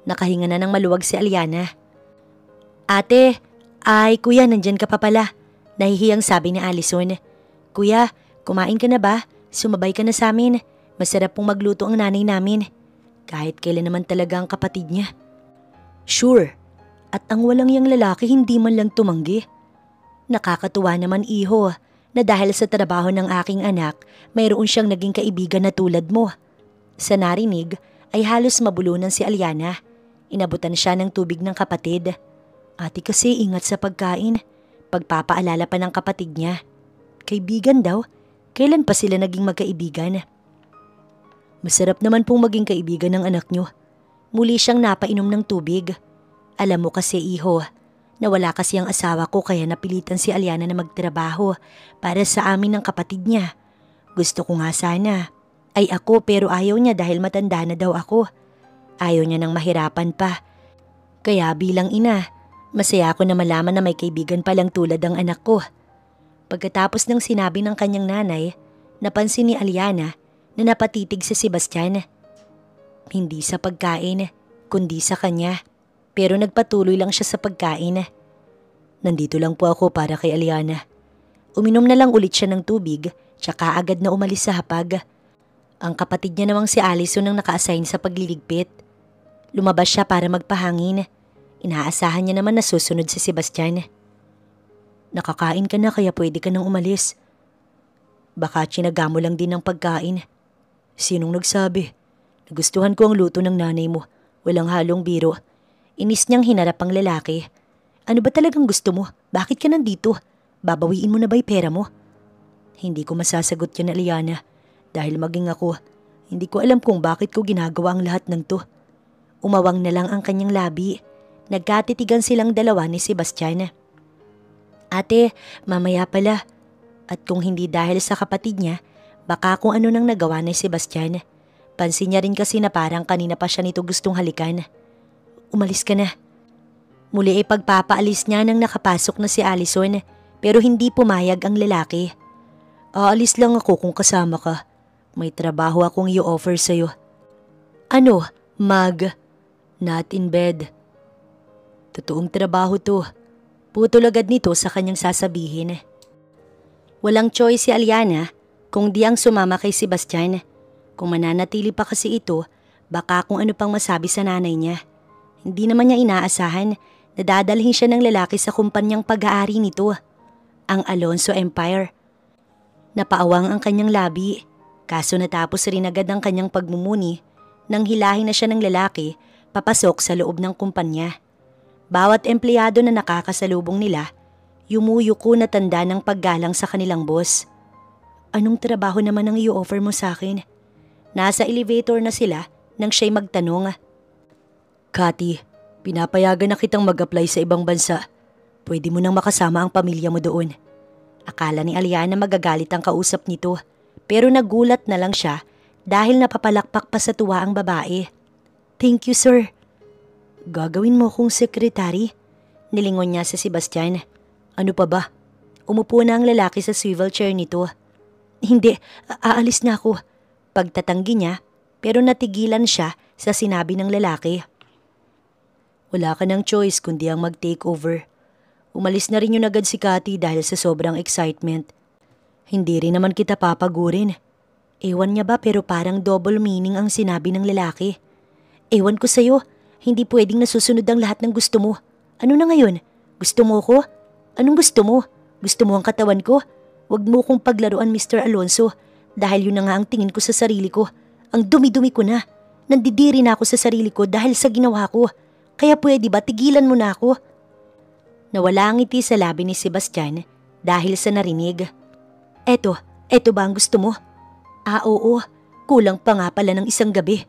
Speaker 1: Nakahinga na ng maluwag si Aliana. Ate, kuya nandyan ka pa pala. Nahihiyang sabi ni Allison. Kuya, kumain ka na ba? Sumabay ka na sa amin. Masarap pong magluto ang nanay namin. Kahit kailan naman talaga ang kapatid niya. Sure. At ang walang yang lalaki hindi man lang tumanggi. Nakakatuwa naman iho na dahil sa trabaho ng aking anak, mayroon siyang naging kaibigan na tulad mo. Sa narinig ay halos mabulunan si Aliana. Inabutan siya ng tubig ng kapatid. Ate kasi ingat sa pagkain. Pagpapaalala pa ng kapatid niya. Kaibigan daw? Kailan pa sila naging magkaibigan? Masarap naman pong maging kaibigan ng anak niyo. Muli siyang napainom ng tubig. Alam mo kasi iho, nawala kasi ang asawa ko kaya napilitan si Aliana na magtrabaho para sa amin ng kapatid niya. Gusto ko nga sana ay ako pero ayaw niya dahil matanda na daw ako. Ayaw niya nang mahirapan pa. Kaya bilang ina, masaya ako na malaman na may kaibigan palang tulad ang anak ko. Pagkatapos ng sinabi ng kanyang nanay, napansin ni Aliana na napatitig si Sebastian. Hindi sa pagkain, kundi sa kanya. Pero nagpatuloy lang siya sa pagkain. Nandito lang po ako para kay Aliana. Uminom na lang ulit siya ng tubig, tsaka agad na umalis sa hapag. Ang kapatid niya namang si Allison ang naka-assign sa pagliligpit. Lumabas siya para magpahangin. Inaasahan niya naman na susunod si Sebastian. Nakakain ka na kaya pwede ka nang umalis. Baka tsinaga mo lang din ng pagkain. Sinong nagsabi? Nagustuhan ko ang luto ng nanay mo. Walang halong biro. Inis niyang hinarap ang lalaki. Ano ba talagang gusto mo? Bakit ka nandito? Babawiin mo na ba yung pera mo? Hindi ko masasagot yan, Aliana. Dahil maging ako, hindi ko alam kung bakit ko ginagawa ang lahat ng to. Umawang na lang ang kanyang labi. Nagkatitigan silang dalawa ni Sebastian. Ate, mamaya pala. At kung hindi dahil sa kapatid niya, baka kung ano nang nagawa ni Sebastian. Pansin niya rin kasi na parang kanina pa siya nito gustong halikan. Umalis ka na. Muli ay pagpapaalis niya nang nakapasok na si Allison pero hindi pumayag ang lalaki. Aalis lang ako kung kasama ka. May trabaho akong i-offer sa'yo. Ano? Not in bed. Totoong trabaho to. Putol agad nito sa kanyang sasabihin. Walang choice si Aliana kung di ang sumama kay Sebastian. Kung mananatili pa kasi ito, baka kung ano pang masabi sa nanay niya. Hindi naman niya inaasahan na dadalhin siya ng lalaki sa kumpanyang pag-aari nito, ang Alonso Empire. Napaawang ang kanyang labi, kaso natapos rin agad ang kanyang pagmumuni nang hilahin na siya ng lalaki papasok sa loob ng kumpanya. Bawat empleyado na nakakasalubong nila, yumuyuko na tanda ng paggalang sa kanilang boss. Anong trabaho naman ang i-offer mo sa akin? Nasa elevator na sila nang siya'y magtanong. Cathy, pinapayagan na kitang mag-apply sa ibang bansa. Pwede mo nang makasama ang pamilya mo doon. Akala ni Aliana magagalit ang kausap nito, pero nagulat na lang siya dahil napapalakpak pa sa tuwa ang babae. Thank you, sir. Gagawin mo akong sekretary? Nilingon niya sa Sebastian. Ano pa ba? Umupo na ang lalaki sa swivel chair nito. Hindi, aalis na ako. Pagtatanggi niya, pero natigilan siya sa sinabi ng lalaki. Wala ka ng choice kundi ang mag-take over. Umalis na rin yun agad si Cathy dahil sa sobrang excitement. Hindi rin naman kita papagurin. Ewan niya ba pero parang double meaning ang sinabi ng lalaki. Ewan ko sa'yo, hindi pwedeng nasusunod ang lahat ng gusto mo. Ano na ngayon? Gusto mo ko? Anong gusto mo? Gusto mo ang katawan ko? Huwag mo kong paglaruan, Mr. Alonso, dahil yun na nga ang tingin ko sa sarili ko. Ang dumi-dumi ko na. Nandidiri na ako sa sarili ko dahil sa ginawa ko. Kaya pwede ba tigilan mo na ako? Nawala ang ngiti sa labi ni Sebastian dahil sa narinig. Eto ba ang gusto mo? Oo, kulang pa nga pala ng isang gabi.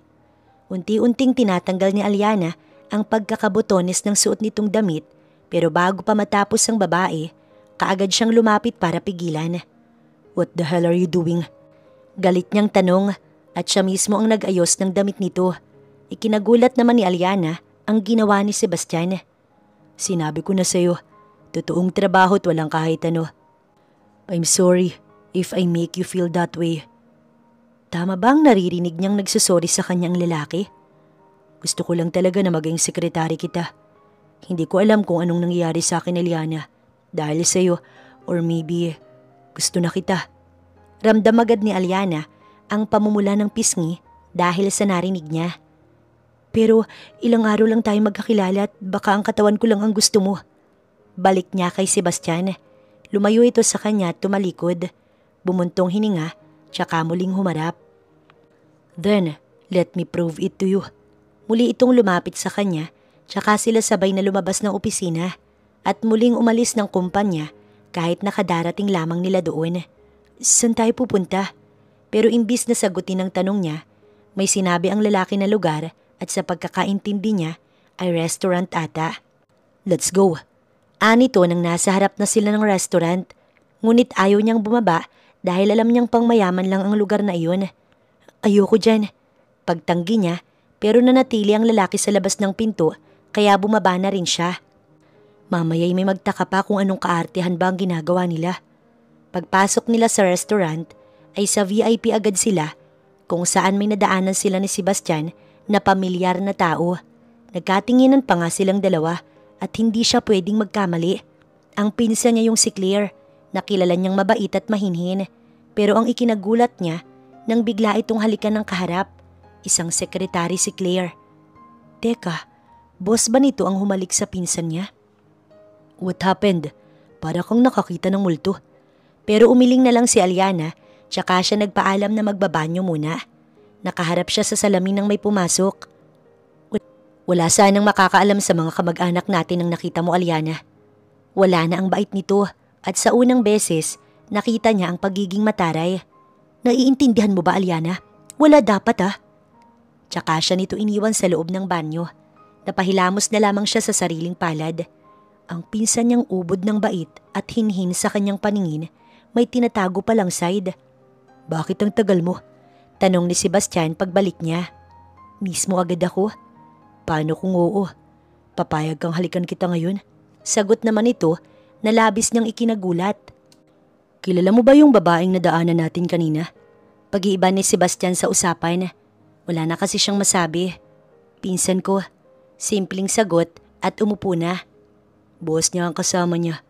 Speaker 1: Unti-unting tinatanggal ni Aliana ang pagkakabotones ng suot nitong damit, pero bago pa matapos ang babae, kaagad siyang lumapit para pigilan. What the hell are you doing? Galit niyang tanong at siya mismo ang nag-ayos ng damit nito. Ikinagulat naman ni Aliana ang ginawa ni Sebastian. Sinabi ko na sa'yo, totoong trabaho at walang kahit ano. I'm sorry if I make you feel that way. Tama ba ang naririnig niyang nagsusorry sa kanyang lalaki? Gusto ko lang talaga na maging sekretary kita. Hindi ko alam kung anong nangyayari sa akin, Aliana, dahil sa'yo, or maybe gusto na kita. Ramdam agad ni Aliana ang pamumula ng pisngi dahil sa narinig niya. Pero ilang araw lang tayo magkakilala at baka ang katawan ko lang ang gusto mo. Balik niya kay Sebastian. Lumayo ito sa kanya at tumalikod. Bumuntong hininga, tsaka muling humarap. Then, let me prove it to you. Muli itong lumapit sa kanya, tsaka sila sabay na lumabas ng opisina at muling umalis ng kumpanya kahit nakadarating lamang nila doon. Saan tayo pupunta? Pero imbis na sagutin ang tanong niya, may sinabi ang lalaki na lugar at sa pagkakaintindi niya ay restaurant ata. Let's go. Anito nang nasa harap na sila ng restaurant, ngunit ayaw niyang bumaba dahil alam niyang pangmayaman lang ang lugar na iyon. Ayoko dyan. Pagtanggi niya, pero nanatili ang lalaki sa labas ng pinto kaya bumaba na rin siya. Mamaya'y may magtaka pa kung anong kaartehan ba ang ginagawa nila. Pagpasok nila sa restaurant ay sa VIP agad sila kung saan may nadaanan sila ni Sebastian na pamilyar na tao. Nagkatinginan pa nga silang dalawa at hindi siya pwedeng magkamali. Ang pinsan niya yung si Claire na kilala niyang mabait at mahinhin, pero ang ikinagulat niya nang bigla itong halikan ng kaharap, isang sekretary si Claire. Teka, boss ba nito ang humalik sa pinsan niya? What happened? Para kang nakakita ng multo. Pero umiling na lang si Aliana, tsaka siya nagpaalam na magbabanyo muna. Nakaharap siya sa salamin nang may pumasok. Wala sanang makakaalam sa mga kamag-anak natin ang nakita mo, Aliana. Wala na ang bait nito at sa unang beses, nakita niya ang pagiging mataray. Naiintindihan mo ba, Aliana? Wala dapat Tsaka siya nito iniwan sa loob ng banyo. Napahilamos na lamang siya sa sariling palad. Ang pinsan niyang ubod ng bait at hinhin sa kanyang paningin, may tinatago palang side. Bakit ang tagal mo? Tanong ni Sebastian pagbalik niya. Mismo agad ako. Paano kung oo? Papayag kang halikan kita ngayon? Sagot naman ito na labis niyang ikinagulat. Kilala mo ba yung babaeng nadaanan natin kanina? Pag-iiba ni Sebastian sa usapan. Wala na kasi siyang masabi. Pinsan ko. Simpleng sagot at umupo na. Boss niya ang kasama niya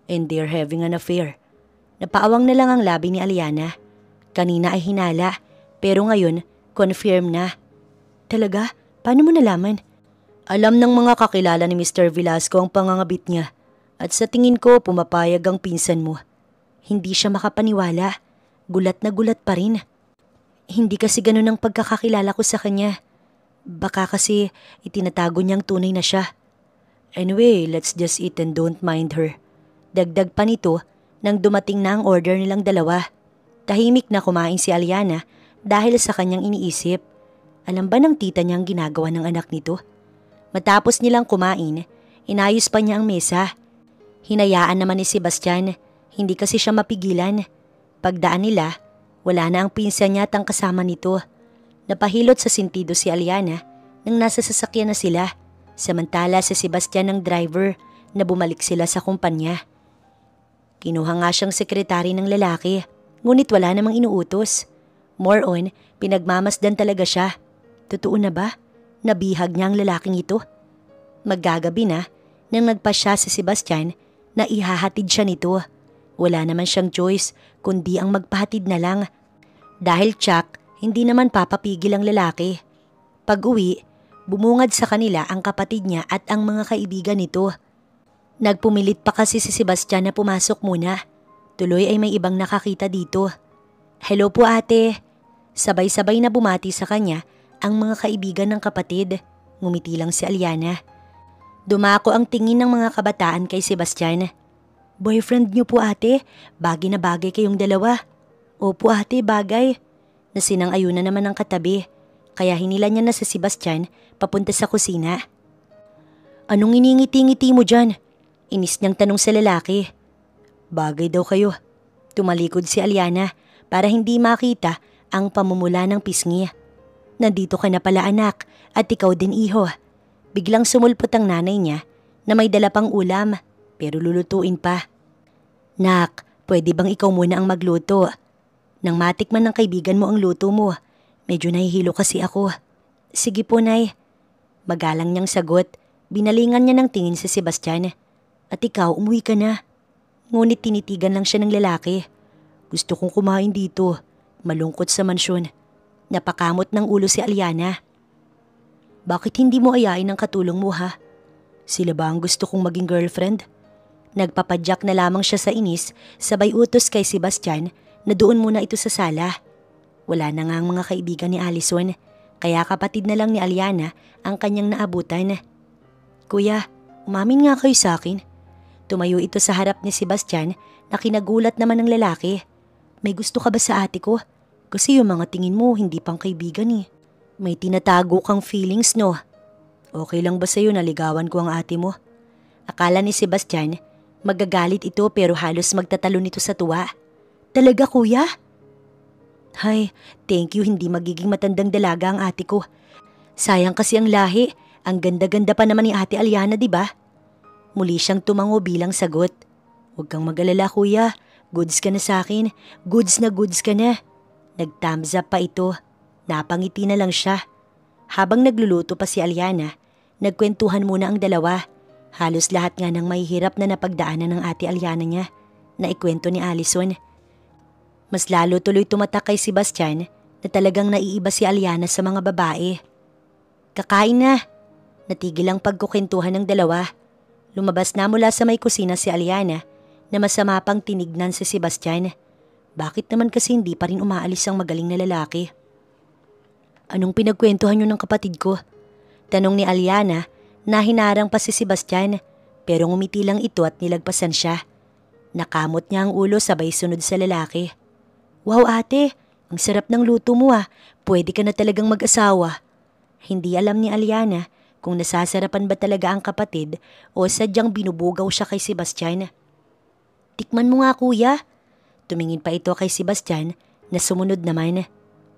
Speaker 1: and they're having an affair. Napaawang na lang ang labi ni Aliana. Kanina ay hinala pero ngayon confirm na. Talaga? Paano mo nalaman? Alam ng mga kakilala ni Mr. Velasco ang pangangabit niya at sa tingin ko pumapayag ang pinsan mo. Hindi siya makapaniwala. Gulat na gulat pa rin. Hindi kasi ganun ang pagkakakilala ko sa kanya. Baka kasi itinatago niyang tunay na siya. Anyway, let's just eat and don't mind her. Dagdag pa nito nang dumating na ang order nilang dalawa. Tahimik na kumain si Aliana dahil sa kanyang iniisip. Alam ba ng tita niya ang ginagawa ng anak nito? Matapos nilang kumain, inayos pa niya ang mesa. Hinayaan naman ni Sebastian, hindi kasi siya mapigilan. Pagdaan nila, wala na ang pinsan niya at ang kasama nito. Napahilot sa sentido si Aliana nang nasa sasakyan na sila, samantala si Sebastian ang driver na bumalik sila sa kumpanya. Kinuha nga siyang sekretary ng lalaki, ngunit wala namang inuutos. More on, pinagmamasdan talaga siya. Totoo na ba? Nabihag niya ang lalaking ito? Maggagabi na nang nagpasya si Sebastian na ihahatid siya nito. Wala naman siyang choice kundi ang magpahatid na lang. Dahil tsak, hindi naman papapigil ang lalaki. Pag-uwi, bumungad sa kanila ang kapatid niya at ang mga kaibigan nito. Nagpumilit pa kasi si Sebastian na pumasok muna. Tuloy ay may ibang nakakita dito. Hello po ate. Sabay-sabay na bumati sa kanya ang mga kaibigan ng kapatid. Ngumiti lang si Aliana. Dumako ang tingin ng mga kabataan kay Sebastian. Boyfriend niyo po ate, bagay na bagay kayong dalawa. Opo ate, bagay. Nasinang-ayunan naman ng katabi, kaya hinila niya na si Sebastian papunta sa kusina. Anong iningiti-ngiti mo dyan? Inis niyang tanong sa lalaki. Bagay daw kayo. Tumalikod si Aliana para hindi makita ang pamumula ng pisngi. Nandito ka na pala anak at ikaw din iho. Biglang sumulpot ang nanay niya na may dala pang ulam pero lulutuin pa. Nak, pwede bang ikaw muna ang magluto? Nang matikman ng kaibigan mo ang luto mo, medyo nahihilo kasi ako. Sige po, Nay. Magalang niyang sagot, binalingan niya ng tingin si Sebastian. At ikaw, umuwi ka na. Ngunit tinitigan lang siya ng lalaki. Gusto kong kumain dito. Malungkot sa mansyon. Napakamot ng ulo si Aliana. Bakit hindi mo ayain ang katulong mo ha? Sila ba ang gusto kong maging girlfriend? Nagpapadyak na lamang siya sa inis, sabay utos kay Sebastian na doon muna ito sa sala. Wala na nga ang mga kaibigan ni Allison, kaya kapatid na lang ni Aliana ang kanyang naabutan. Kuya, umamin nga kayo sa akin. Tumayo ito sa harap ni Sebastian na kinagulat naman ng lalaki. May gusto ka ba sa ate ko? Kasi yung mga tingin mo hindi pang kaibigan eh. May tinatago kang feelings no? Okay lang ba sa'yo na ligawan ko ang ate mo? Akala ni Sebastian, magagalit ito pero halos magtatalon nito sa tuwa. Talaga kuya? Hay, thank you, hindi magiging matandang dalaga ang ate ko. Sayang kasi ang lahi, ang ganda-ganda pa naman ni ate Aliana, di ba? Muli siyang tumango bilang sagot. Huwag kang mag-alala kuya, goods ka na sa akin, goods ka na. Nag-thumbs up pa ito, napangiti na lang siya. Habang nagluluto pa si Aliana, nagkwentuhan muna ang dalawa. Halos lahat nga ng may hirap na napagdaanan ng ate Aliana niya na ikwento ni Allison. Mas lalo tuloy tumatak kay Sebastian na talagang naiiba si Aliana sa mga babae. Kakain na. Natigil ang pagkukwentuhan ng dalawa. Lumabas na mula sa may kusina si Aliana na masama pang tinignan si Sebastian. Bakit naman kasi hindi pa rin umaalis ang magaling na lalaki? Anong pinagkwentuhan niyo ng kapatid ko? Tanong ni Aliana na hinarang pa si Sebastian pero ngumiti lang ito at nilagpasan siya. Nakamot niya ang ulo sabay sunod sa lalaki. Wow ate, ang sarap ng luto mo ah. Pwede ka na talagang mag-asawa. Hindi alam ni Aliana kung nasasarapan ba talaga ang kapatid o sadyang binubugaw siya kay Sebastian. Tikman mo nga kuya. Tumingin pa ito kay Sebastian na sumunod naman.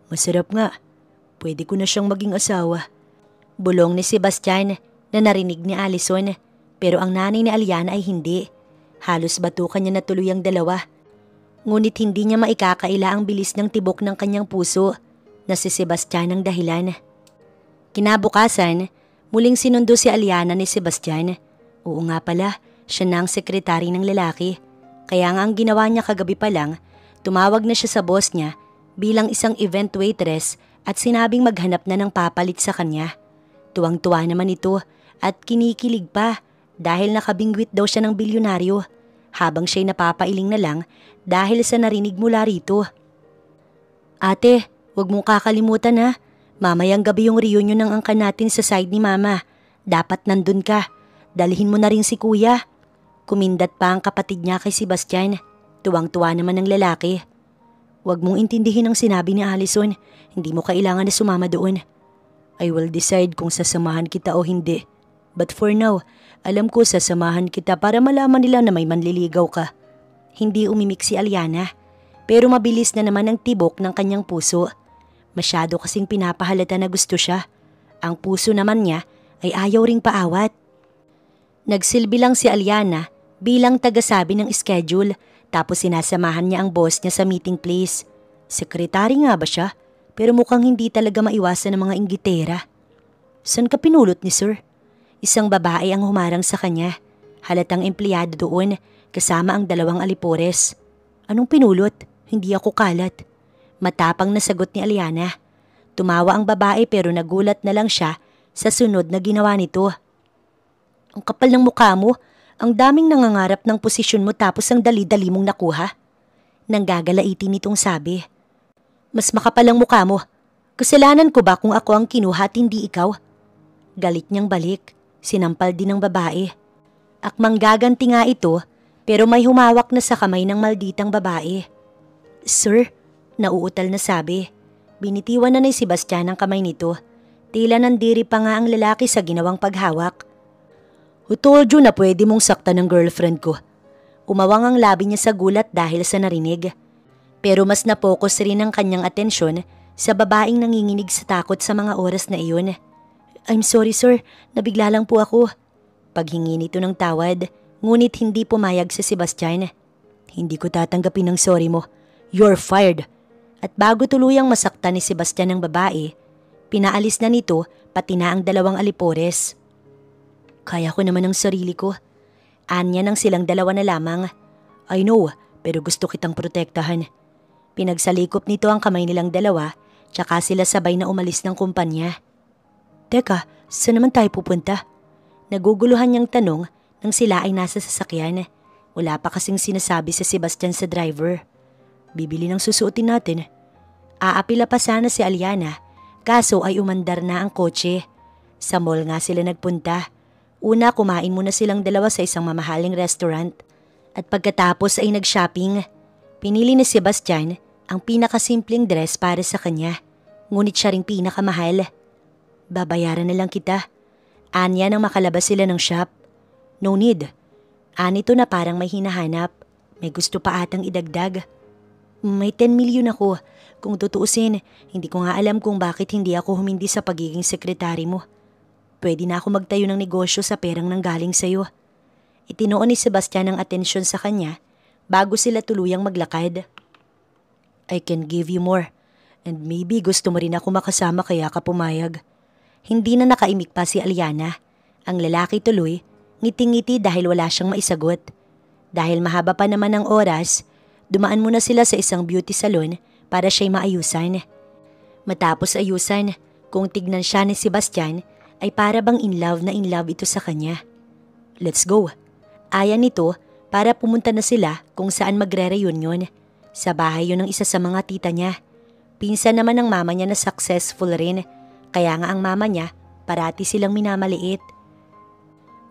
Speaker 1: Masarap nga. Pwede ko na siyang maging asawa. Bulong ni Sebastian na narinig ni Allison pero ang nanay ni Aliana ay hindi. Halos batukan niya na tuloy ang dalawa. Ngunit hindi niya maikakaila ang bilis ng tibok ng kanyang puso na si Sebastian ang dahilan. Kinabukasan, muling sinundo si Aliana ni Sebastian. Oo nga pala, siya na ang sekretary ng lalaki. Kaya nga ang ginawa niya kagabi pa lang, tumawag na siya sa boss niya bilang isang event waitress at sinabing maghanap na ng papalit sa kanya. Tuwang-tuwa naman ito at kinikilig pa dahil nakabingwit daw siya ng bilyonaryo habang siya'y napapailing na lang dahil sa narinig mula rito. Ate, huwag mong kakalimutan ha. Mamayang gabi yung reunion ng angkan natin sa side ni mama. Dapat nandun ka. Dalhin mo na rin si kuya. Kumindat pa ang kapatid niya kay Sebastian. Tuwang-tuwa naman ng lalaki. Huwag mong intindihin ang sinabi ni Allison. Hindi mo kailangan na sumama doon. I will decide kung sasamahan kita o hindi. But for now, alam ko sasamahan kita para malaman nila na may manliligaw ka. Hindi umimik si Aliana, pero mabilis na naman ang tibok ng kanyang puso. Masyado kasing pinapahalata na gusto siya. Ang puso naman niya ay ayaw ring paawat. Nagsilbi lang si Aliana bilang tagasabi ng schedule tapos sinasamahan niya ang boss niya sa meeting place. Sekretary nga ba siya? Pero mukhang hindi talaga maiwasan ng mga inggitera. San ka pinulot ni sir? Isang babae ang humarang sa kanya. Halatang empleyado doon kasama ang dalawang alipores. Anong pinulot? Hindi ako kalat. Matapang na sagot ni Aliana. Tumawa ang babae pero nagulat na lang siya sa sunod na ginawa nito. Ang kapal ng mukha mo. Ang daming nangangarap ng posisyon mo tapos ang dali-dali mong nakuha. Nanggagalaiti nitong sabi. Mas makapal ang mukha mo. Kasalanan ko ba kung ako ang kinuha at hindi ikaw? Galit niyang balik. Sinampal din ng babae. Akmang gaganti nga ito pero may humawak na sa kamay ng malditang babae. "Sir," nauutal na sabi. Binitiwan na ni Sebastian ang kamay nito. Tila nandiri pa nga ang lalaki sa ginawang paghawak. "Who told you na pwede mong saktan ng girlfriend ko?" Umawang ang labi niya sa gulat dahil sa narinig. Pero mas napokus rin ang kanyang atensyon sa babaeng nanginginig sa takot sa mga oras na iyon. "I'm sorry sir, nabigla lang po ako." Paghingi nito ng tawad, ngunit hindi pumayag si Sebastian. "Hindi ko tatanggapin ang sorry mo. You're fired." At bago tuluyang masaktan ni Sebastian ng babae, pinaalis na nito pati na ang dalawang alipores. "Kaya ko naman ang sarili ko." Anya ng silang dalawa na lamang. "I know, pero gusto kitang protektahan." Pinagsalikop nito ang kamay nilang dalawa, tsaka sila sabay na umalis ng kumpanya. "Teka, saan naman tayo pupunta?" Naguguluhan niyang tanong nang sila ay nasa sasakyan. Wala pa kasing sinasabi si Sebastian sa driver. "Bibili ng susuotin natin." Aapila pa sana si Aliana, kaso ay umandar na ang kotse. Sa mall nga sila nagpunta. Una, kumain muna silang dalawa sa isang mamahaling restaurant. At pagkatapos ay nag-shopping. Pinili ni Sebastian ang pinakasimpleng dress para sa kanya, ngunit siya ring pinakamahal. "Babayaran na lang kita." Anya nang makalabas sila ng shop. "No need." Anito na parang may hinahanap. May gusto pa atang idagdag. "May 10 million ako. Kung tutuusin, hindi ko nga alam kung bakit hindi ako humindi sa pagiging sekretary mo. Pwede na ako magtayo ng negosyo sa perang nanggaling sa'yo." Itinuon ni Sebastian ang atensyon sa kanya bago sila tuluyang maglakad. "I can give you more. And maybe gusto mo rin ako makasama kaya ka pumayag." Hindi na nakaimik pa si Aliana. Ang lalaki tuloy, ngiti-ngiti dahil wala siyang maisagot. Dahil mahaba pa naman ang oras, dumaan muna sila sa isang beauty salon para siya'y maayusan. Matapos ayusan, kung tignan siya ni Sebastian, ay para bang in love na in love ito sa kanya. "Let's go." Aya nito para pumunta na sila kung saan magre-reunion. Sa bahay yun ng isa sa mga tita niya. Pinsan naman ng mama niya na successful rin, kaya nga ang mama niya parati silang minamaliit.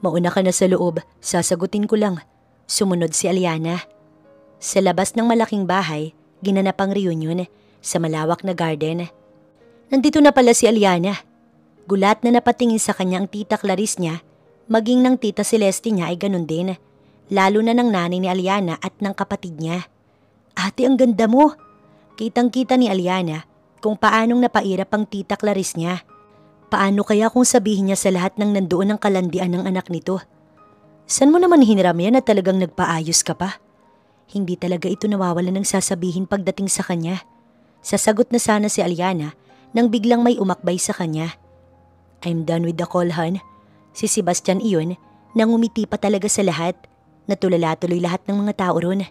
Speaker 1: "Mauna ka na sa loob, sasagutin ko lang." Sumunod si Aliana. Sa labas ng malaking bahay, ginanap ang reunion sa malawak na garden. Nandito na pala si Aliana. Gulat na napatingin sa kanya ang tita Clarice niya, maging ng tita Celeste niya ay ganun din. Lalo na ng nanay ni Aliana at ng kapatid niya. "Ate, ang ganda mo." Kitang-kita ni Aliana kung paanong napairap ang tita Clarice niya. Paano kaya kung sabihin niya sa lahat ng nandoon ang kalandian ng anak nito? "San mo naman hiniram yan na talagang nagpaayos ka pa?" Hindi talaga ito nawawalan ng sasabihin pagdating sa kanya. Sasagot na sana si Aliana nang biglang may umakbay sa kanya. "I'm done with the call, hon." Si Sebastian iyon nang umiti pa talaga sa lahat. Natulala tuloy lahat ng mga tao ron.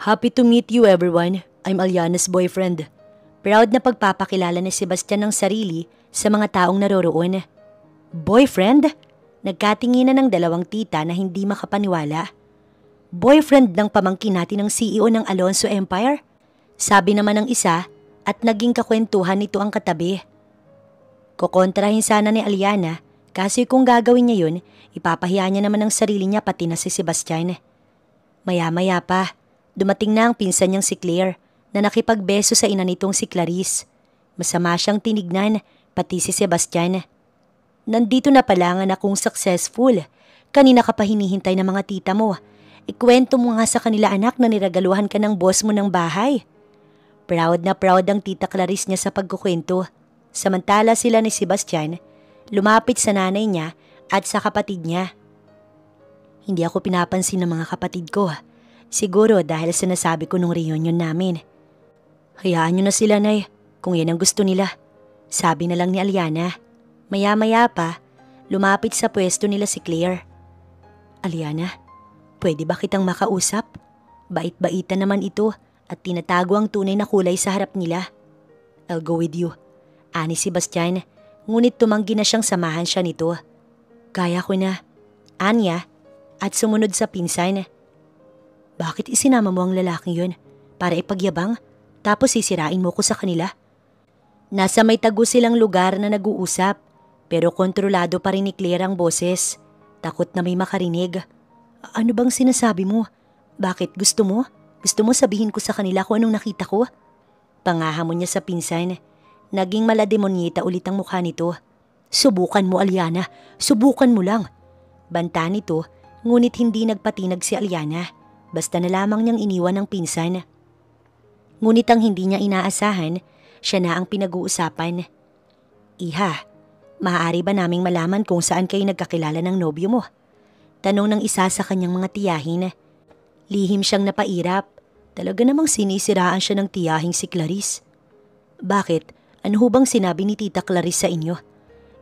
Speaker 1: "Happy to meet you everyone. I'm Aliana's boyfriend." Proud na pagpapakilala ni Sebastian ng sarili sa mga taong naroroon. "Boyfriend?" Nagkatinginan ng dalawang tita na hindi makapaniwala. "Boyfriend ng pamangkin natin ng CEO ng Alonso Empire?" Sabi naman ng isa at naging kakwentuhan nito ang katabi. Kukontrahin sana ni Aliana kasi kung gagawin niya yun, ipapahiya niya naman ang sarili niya pati na si Sebastian. Maya-maya pa, dumating na ang pinsan niyang si Claire na nakipagbeso sa ina nitong si Clarice. Masama siyang tinignan, pati si Sebastian. "Nandito na pala nga na kung successful. Kanina ka pa hinihintay ng mga tita mo. Ikwento mo nga sa kanila anak na niragaluhan ka ng boss mo ng bahay." Proud na proud ang tita Clarice niya sa pagkukwento. Samantala sila ni Sebastian, lumapit sa nanay niya at sa kapatid niya. "Hindi ako pinapansin ng mga kapatid ko. Siguro dahil sa nasabi ko nung reunion namin." "Hayaan niyo na sila, Nay, kung yan ang gusto nila." Sabi na lang ni Aliana. Maya-maya pa, lumapit sa pwesto nila si Claire. "Aliana, pwede ba kitang makausap?" Bait-baitan naman ito at tinatago ang tunay na kulay sa harap nila. "I'll go with you," ani Sebastian, ngunit tumanggi na siyang samahan siya nito. "Kaya ko na," anya, at sumunod sa pinsan. "Bakit isinama mo ang lalaking yun? Para ipagyabang? Tapos sisirain mo ko sa kanila?" Nasa may tago silang lugar na nag-uusap. Pero kontrolado pa rin ni Claire ang boses. Takot na may makarinig. Ano bang sinasabi mo? Bakit gusto mo? Gusto mo sabihin ko sa kanila kung anong nakita ko? Pangahamon niya sa pinsan. Naging malademonyeta ulit ang mukha nito. Subukan mo, Aliana. Subukan mo lang. Banta nito, ngunit hindi nagpatinag si Aliana. Basta na lamang niyang iniwan ng pinsan. Ngunit ang hindi niya inaasahan, siya na ang pinag-uusapan. Iha, maaari ba naming malaman kung saan kayo nagkakilala ng nobyo mo? Tanong ng isa sa kanyang mga tiyahin. Lihim siyang napairap. Talaga namang sinisiraan siya ng tiyahing si Clarice. Bakit? Ano bang sinabi ni Tita Clarice sa inyo?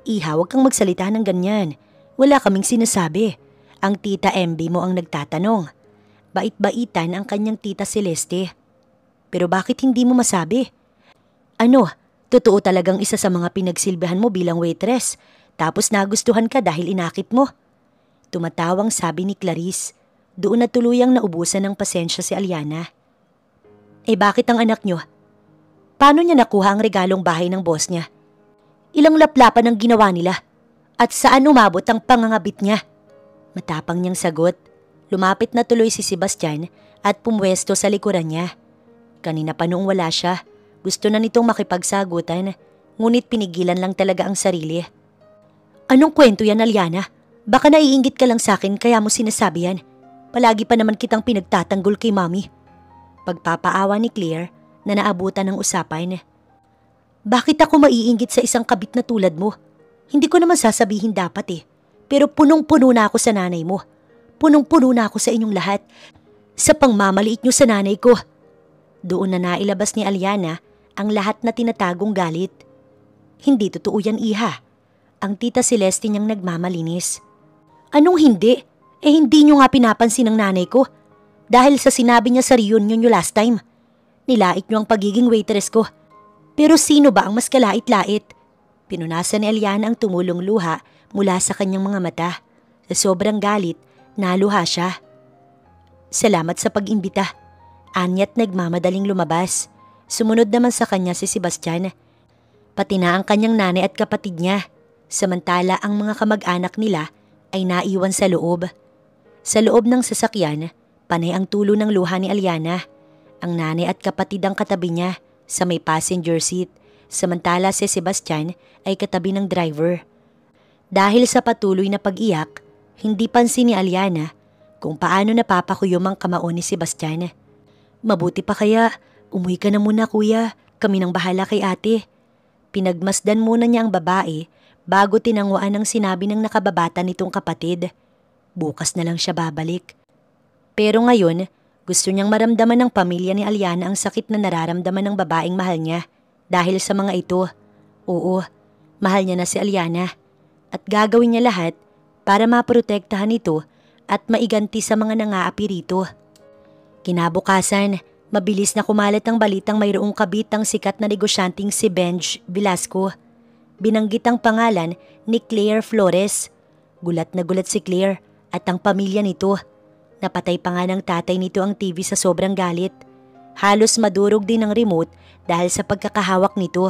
Speaker 1: Iha, huwag kang magsalita ng ganyan. Wala kaming sinasabi. Ang Tita MB mo ang nagtatanong. Bait-baitan ang kanyang Tita Celeste. Pero bakit hindi mo masabi? Ano? Totoo talagang isa sa mga pinagsilbihan mo bilang waitress, tapos nagustuhan ka dahil inakit mo? Tumatawang sabi ni Clarice. Doon na tuluyang naubusan ng pasensya si Aliana. Bakit ang anak nyo? Paano niya nakuha ang regalong bahay ng boss niya? Ilang laplapan ang ginawa nila? At saan umabot ang pangangabit niya? Matapang niyang sagot. Lumapit na tuloy si Sebastian at pumwesto sa likuran niya. Kanina pa noong wala siya, gusto na nitong makipagsagutan, ngunit pinigilan lang talaga ang sarili. Anong kwento yan, Aliana? Baka naiinggit ka lang sa akin kaya mo sinasabi yan. Palagi pa naman kitang pinagtatanggol kay Mommy. Pagpapaawa ni Claire na naabutan ng usapan. Bakit ako maiinggit sa isang kabit na tulad mo? Hindi ko naman sasabihin dapat Pero punong-puno na ako sa nanay mo. Punong-puno na ako sa inyong lahat. Sa pangmamaliit nyo sa nanay ko. Doon na nailabas ni Aliana ang lahat na tinatagong galit. Hindi totoo yan, Iha. Ang Tita Celeste niyang nagmamalinis. Anong hindi? Hindi nyo nga pinapansin ng nanay ko. Dahil sa sinabi niya sa reunion nyo last time. Nilait nyo ang pagiging waitress ko. Pero sino ba ang mas kalait-lait? Pinunasan ni Aliana ang tumulong luha mula sa kanyang mga mata. Sa sobrang galit, naluha siya. Salamat sa pag-imbita. Anya't nagmamadaling lumabas. Sumunod naman sa kanya si Sebastian. Pati na ang kanyang nanay at kapatid niya. Samantala ang mga kamag-anak nila ay naiwan sa loob. Sa loob ng sasakyan, panay ang tulo ng luha ni Aliana. Ang nanay at kapatid ang katabi niya sa may passenger seat, samantala si Sebastian ay katabi ng driver. Dahil sa patuloy na pag-iyak, hindi pansin ni Aliana kung paano napapakuyom ang kamao ni Sebastian. Mabuti pa kaya, umuwi ka na muna kuya, kami nang bahala kay ate. Pinagmasdan muna niya ang babae bago tinanguan ang sinabi ng nakababata nitong kapatid. Bukas na lang siya babalik. Pero ngayon, gusto niyang maramdaman ng pamilya ni Aliana ang sakit na nararamdaman ng babaeng mahal niya dahil sa mga ito. Oo, mahal niya na si Aliana at gagawin niya lahat para maprotektahan ito at maiganti sa mga nangaapi rito. Kinabukasan, mabilis na kumalat ang balitang mayroong kabit ang sikat na negosyanteng si Benj Velasco. Binanggit ang pangalan ni Claire Flores. Gulat na gulat si Claire at ang pamilya nito. Napatay pa nga ng tatay nito ang TV sa sobrang galit. Halos madurog din ang remote dahil sa pagkakahawak nito.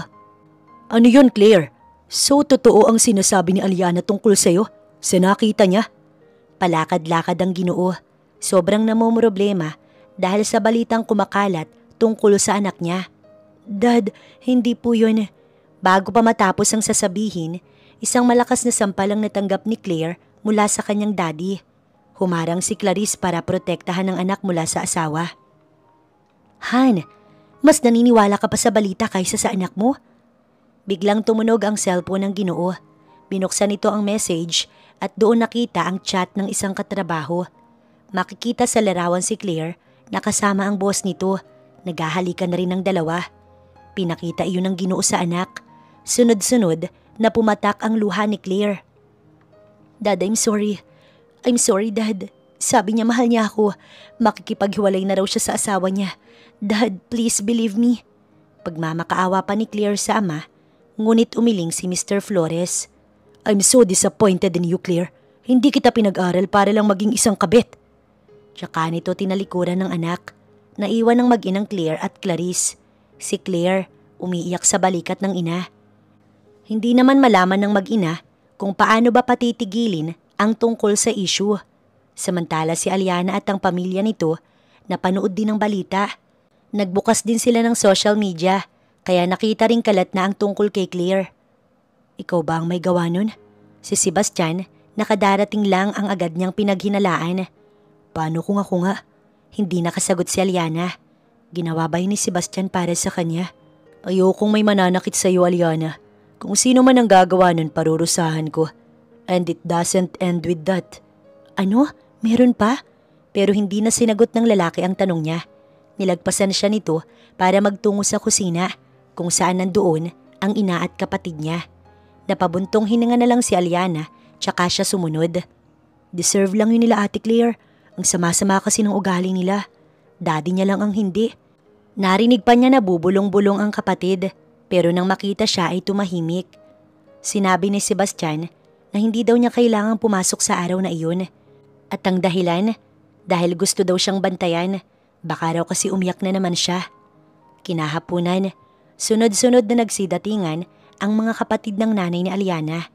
Speaker 1: Ano yun, Claire? So totoo ang sinasabi ni Aliana tungkol sa'yo? Sa nakita niya? Palakad-lakad ang Ginoo. Sobrang namomroblema dahil sa balitang kumakalat tungkol sa anak niya. Dad, hindi po yun. Bago pa matapos ang sasabihin, isang malakas na sampalang natanggap ni Claire mula sa kanyang daddy. Humarang si Clarice para protektahan ang anak mula sa asawa. Han, mas naniniwala ka pa sa balita kaysa sa anak mo? Biglang tumunog ang cellphone ng Ginoo. Binuksan nito ang message at doon nakita ang chat ng isang katrabaho. Makikita sa larawan si Claire na kasama ang boss nito. Naghahalikan na rin ng dalawa. Pinakita iyon ng Ginoo sa anak. Sunod-sunod na pumatak ang luha ni Claire. Dad, I'm sorry. I'm sorry, Dad. Sabi niya mahal niya ako. Makikipaghiwalay na raw siya sa asawa niya. Dad, please believe me. Pagmamakaawa pa ni Claire sa ama, ngunit umiling si Mr. Flores. I'm so disappointed in you, Claire. Hindi kita pinag-aral para lang maging isang kabit. Tsaka nito tinalikuran ng anak. Naiwan ng mag-inang Claire at Clarice. Si Claire, umiiyak sa balikat ng ina. Hindi naman malaman ng mag-ina kung paano ba patitigilin ang tungkol sa issue. Samantala si Aliana at ang pamilya nito napanood din ng balita. Nagbukas din sila ng social media kaya nakita ring kalat na ang tungkol kay Claire. Ikaw ba ang may gawa nun? Si Sebastian, nakadarating lang ang agad niyang pinaghinalaan. Paano kung ako nga? Hindi nakasagot si Aliana. Ginawa ba yun ni Sebastian para sa kanya? Ayokong may mananakit sa iyo, Aliana. Kung sino man ang gagawa nun, parurusahan ko. And it doesn't end with that. Ano? Meron pa? Pero hindi na sinagot ng lalaki ang tanong niya. Nilagpasan siya nito para magtungo sa kusina kung saan nandoon ang ina at kapatid niya. Napabuntong hininga na lang si Aliana tsaka siya sumunod. Deserve lang yun nila Ate Claire. Ang sama-sama kasi ng ugali nila. Daddy niya lang ang hindi. Narinig pa niya na bubulong-bulong ang kapatid pero nang makita siya ay tumahimik. Sinabi ni Sebastian na hindi daw niya kailangang pumasok sa araw na iyon. At ang dahilan, dahil gusto daw siyang bantayan, baka raw kasi umiyak na naman siya. Kinahapunan, sunod-sunod na nagsidatingan ang mga kapatid ng nanay ni Aliana.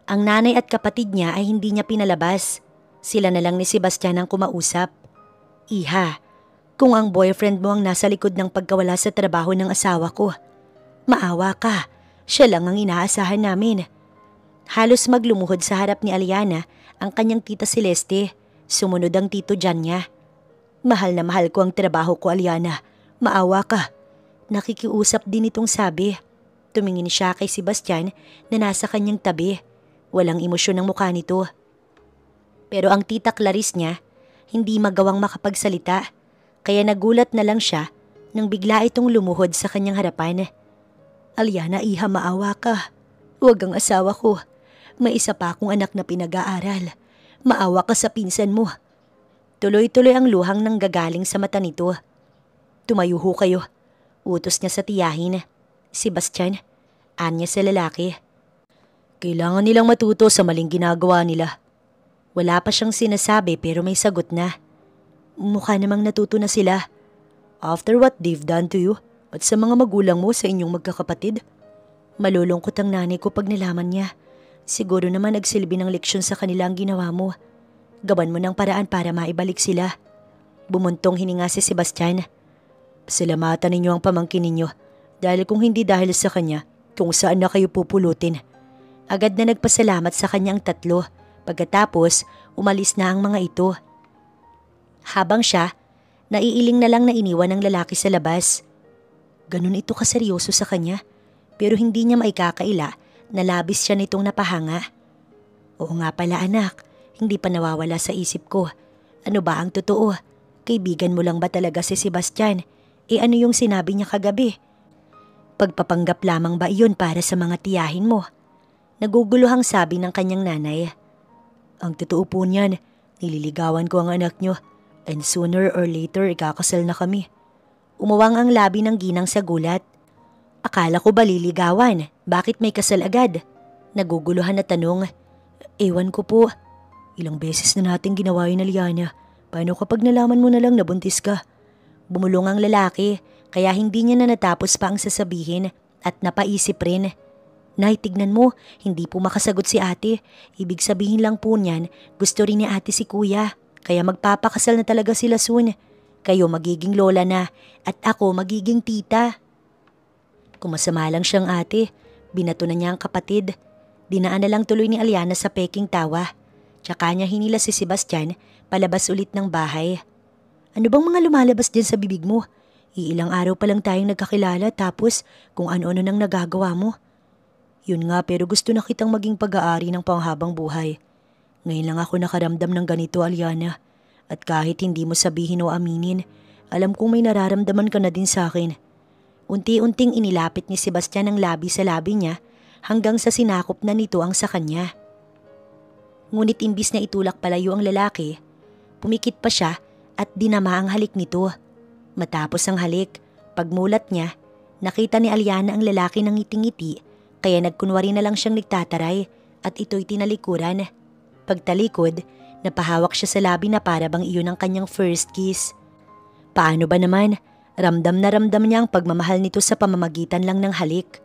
Speaker 1: Ang nanay at kapatid niya ay hindi niya pinalabas. Sila na lang ni Sebastian ang kumausap. Iha, kung ang boyfriend mo ang nasa likod ng pagkawala sa trabaho ng asawa ko, maawa ka, siya lang ang inaasahan namin. Halos maglumuhod sa harap ni Aliana ang kanyang tita Celeste, sumunod ang tito Jan niya. Mahal na mahal ko ang trabaho ko, Aliana, maawa ka. Nakikiusap din itong sabi. Tumingin siya kay Sebastian na nasa kanyang tabi. Walang emosyon ang mukha nito. Pero ang tita Clarice niya, hindi magawang makapagsalita. Kaya nagulat na lang siya nang bigla itong lumuhod sa kanyang harapan. Aliana, iha, maawa ka. Huwag ang asawa ko. May isa pa akong anak na pinag-aaral. Maawa ka sa pinsan mo. Tuloy-tuloy ang luhang nang gagaling sa mata nito. Tumayo ho kayo. Utos niya sa tiyahin. Sebastian, anya sa lalaki. Kailangan nilang matuto sa maling ginagawa nila. Wala pa siyang sinasabi pero may sagot na. Mukha namang natuto na sila. After what they've done to you at sa mga magulang mo sa inyong magkakapatid. Malulungkot ang nanay ko pag nalaman niya. Siguro naman nagsilbi ng leksyon sa kanila ang ginawa mo. Gawan mo ng paraan para maibalik sila. Bumuntong hininga si Sebastian. Pasalamatan ninyo ang pamangkin ninyo. Dahil kung hindi dahil sa kanya, kung saan na kayo pupulutin. Agad na nagpasalamat sa kanyang tatlo. Pagkatapos, umalis na ang mga ito. Habang siya, naiiling na lang na iniwan ng lalaki sa labas. Ganun ito kaseryoso sa kanya. Pero hindi niya maikakaila na labis siya nitong napahanga. Oo nga pala anak, hindi pa nawawala sa isip ko. Ano ba ang totoo? Kaibigan mo lang ba talaga si Sebastian? Ano yung sinabi niya kagabi? Pagpapanggap lamang ba iyon para sa mga tiyahin mo? Naguguluhang sabi ng kanyang nanay. Ang totoo po niyan, nililigawan ko ang anak niyo and sooner or later ikakasal na kami. Umawang ang labi ng ginang sa gulat. Akala ko ba liligawan? Bakit may kasal agad? Naguguluhan na tanong. Ewan ko po. Ilang beses na nating ginawa yun, Aliana. Paano kapag nalaman mo na lang nabuntis ka? Bumulong ang lalaki, kaya hindi niya na natapos pa ang sasabihin at napaisip rin. Nay, tignan mo, hindi po makasagot si ate. Ibig sabihin lang po niyan, gusto rin ni ate si kuya. Kaya magpapakasal na talaga sila soon. Kayo magiging lola na at ako magiging tita. Kung masama lang siyang ate, binato na niya ang kapatid. Dinaan na lang tuloy ni Aliana sa peking tawa. Tsaka niya hinila si Sebastian palabas ulit ng bahay. Ano bang mga lumalabas dyan sa bibig mo? Iilang araw pa lang tayong nagkakilala tapos kung ano-ano nang nagagawa mo. Yun nga pero gusto na kitang maging pag-aari ng panghabang buhay. Ngayon lang ako nakaramdam ng ganito, Aliana. At kahit hindi mo sabihin o aminin, alam kong may nararamdaman ka na din sa akin. Unti-unting inilapit ni Sebastian ang labi sa labi niya hanggang sa sinakop na nito ang sa kanya. Ngunit imbis na itulak palayo ang lalaki, pumikit pa siya at dinama ang halik nito. Matapos ang halik, pagmulat niya, nakita ni Aliana ang lalaki ng ngiti-ngiti kaya nagkunwari na lang siyang nagtataray at ito'y tinalikuran. Pagtalikod, napahawak siya sa labi na para bang iyon ang kanyang first kiss. Paano ba naman? Ramdam na ramdam niya ang pagmamahal nito sa pamamagitan lang ng halik.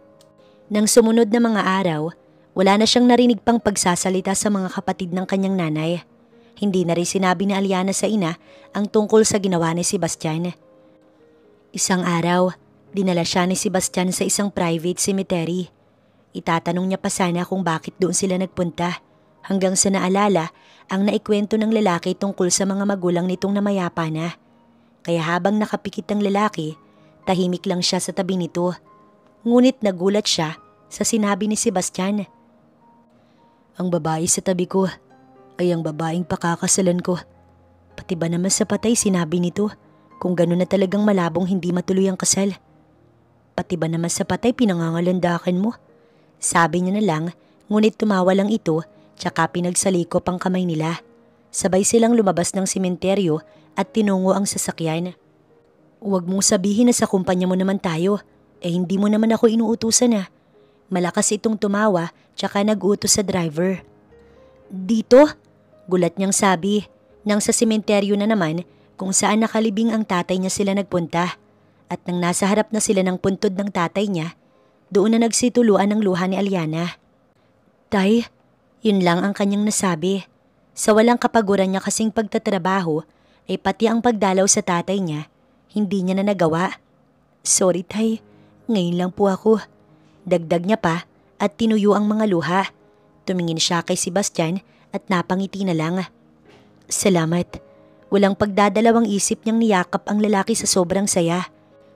Speaker 1: Nang sumunod na mga araw, Wala na siyang narinig pang pagsasalita sa mga kapatid ng kanyang nanay. Hindi na rin sinabi ni Aliana sa ina ang tungkol sa ginawa ni Sebastian. Isang araw, dinala siya ni Sebastian sa isang private cemetery. Itatanong niya pa sana kung bakit doon sila nagpunta, hanggang sa naalala ang naikwento ng lalaki tungkol sa mga magulang nitong namayapa na. Kaya habang nakapikit ang lalaki, tahimik lang siya sa tabi nito. Ngunit nagulat siya sa sinabi ni Sebastian. Ang babae sa tabi ko ay ang babaeng pakakasalan ko. Pati ba naman sa patay sinabi nito, kung gano'n na talagang malabong hindi matuloy ang kasal. Pati ba naman sa patay pinangangalandakan mo? Sabi niya na lang, ngunit tumawa lang ito, tsaka pinagsalikop ang kamay nila. Sabay silang lumabas ng sementeryo at tinungo ang sasakyan. Huwag mong sabihin na sa kumpanya mo naman tayo, hindi mo naman ako inuutusan ah. Malakas itong tumawa, tsaka nag-utos sa driver. Dito? Gulat niyang sabi, nang sa sementeryo na naman kung saan nakalibing ang tatay niya sila nagpunta. At nang nasa harap na sila ng puntod ng tatay niya, doon na nagsituluan ang luha ni Aliana. Tay, yun lang ang kanyang nasabi. Sa walang kapaguran niya kasing pagtatrabaho, ay pati ang pagdalaw sa tatay niya, hindi niya na nagawa. Sorry tay, ngayon lang po ako. Dagdag niya pa at tinuyo ang mga luha. Tumingin siya kay Sebastian at napangiti na lang. Salamat. Walang pagdadalawang isip niyang niyakap ang lalaki sa sobrang saya.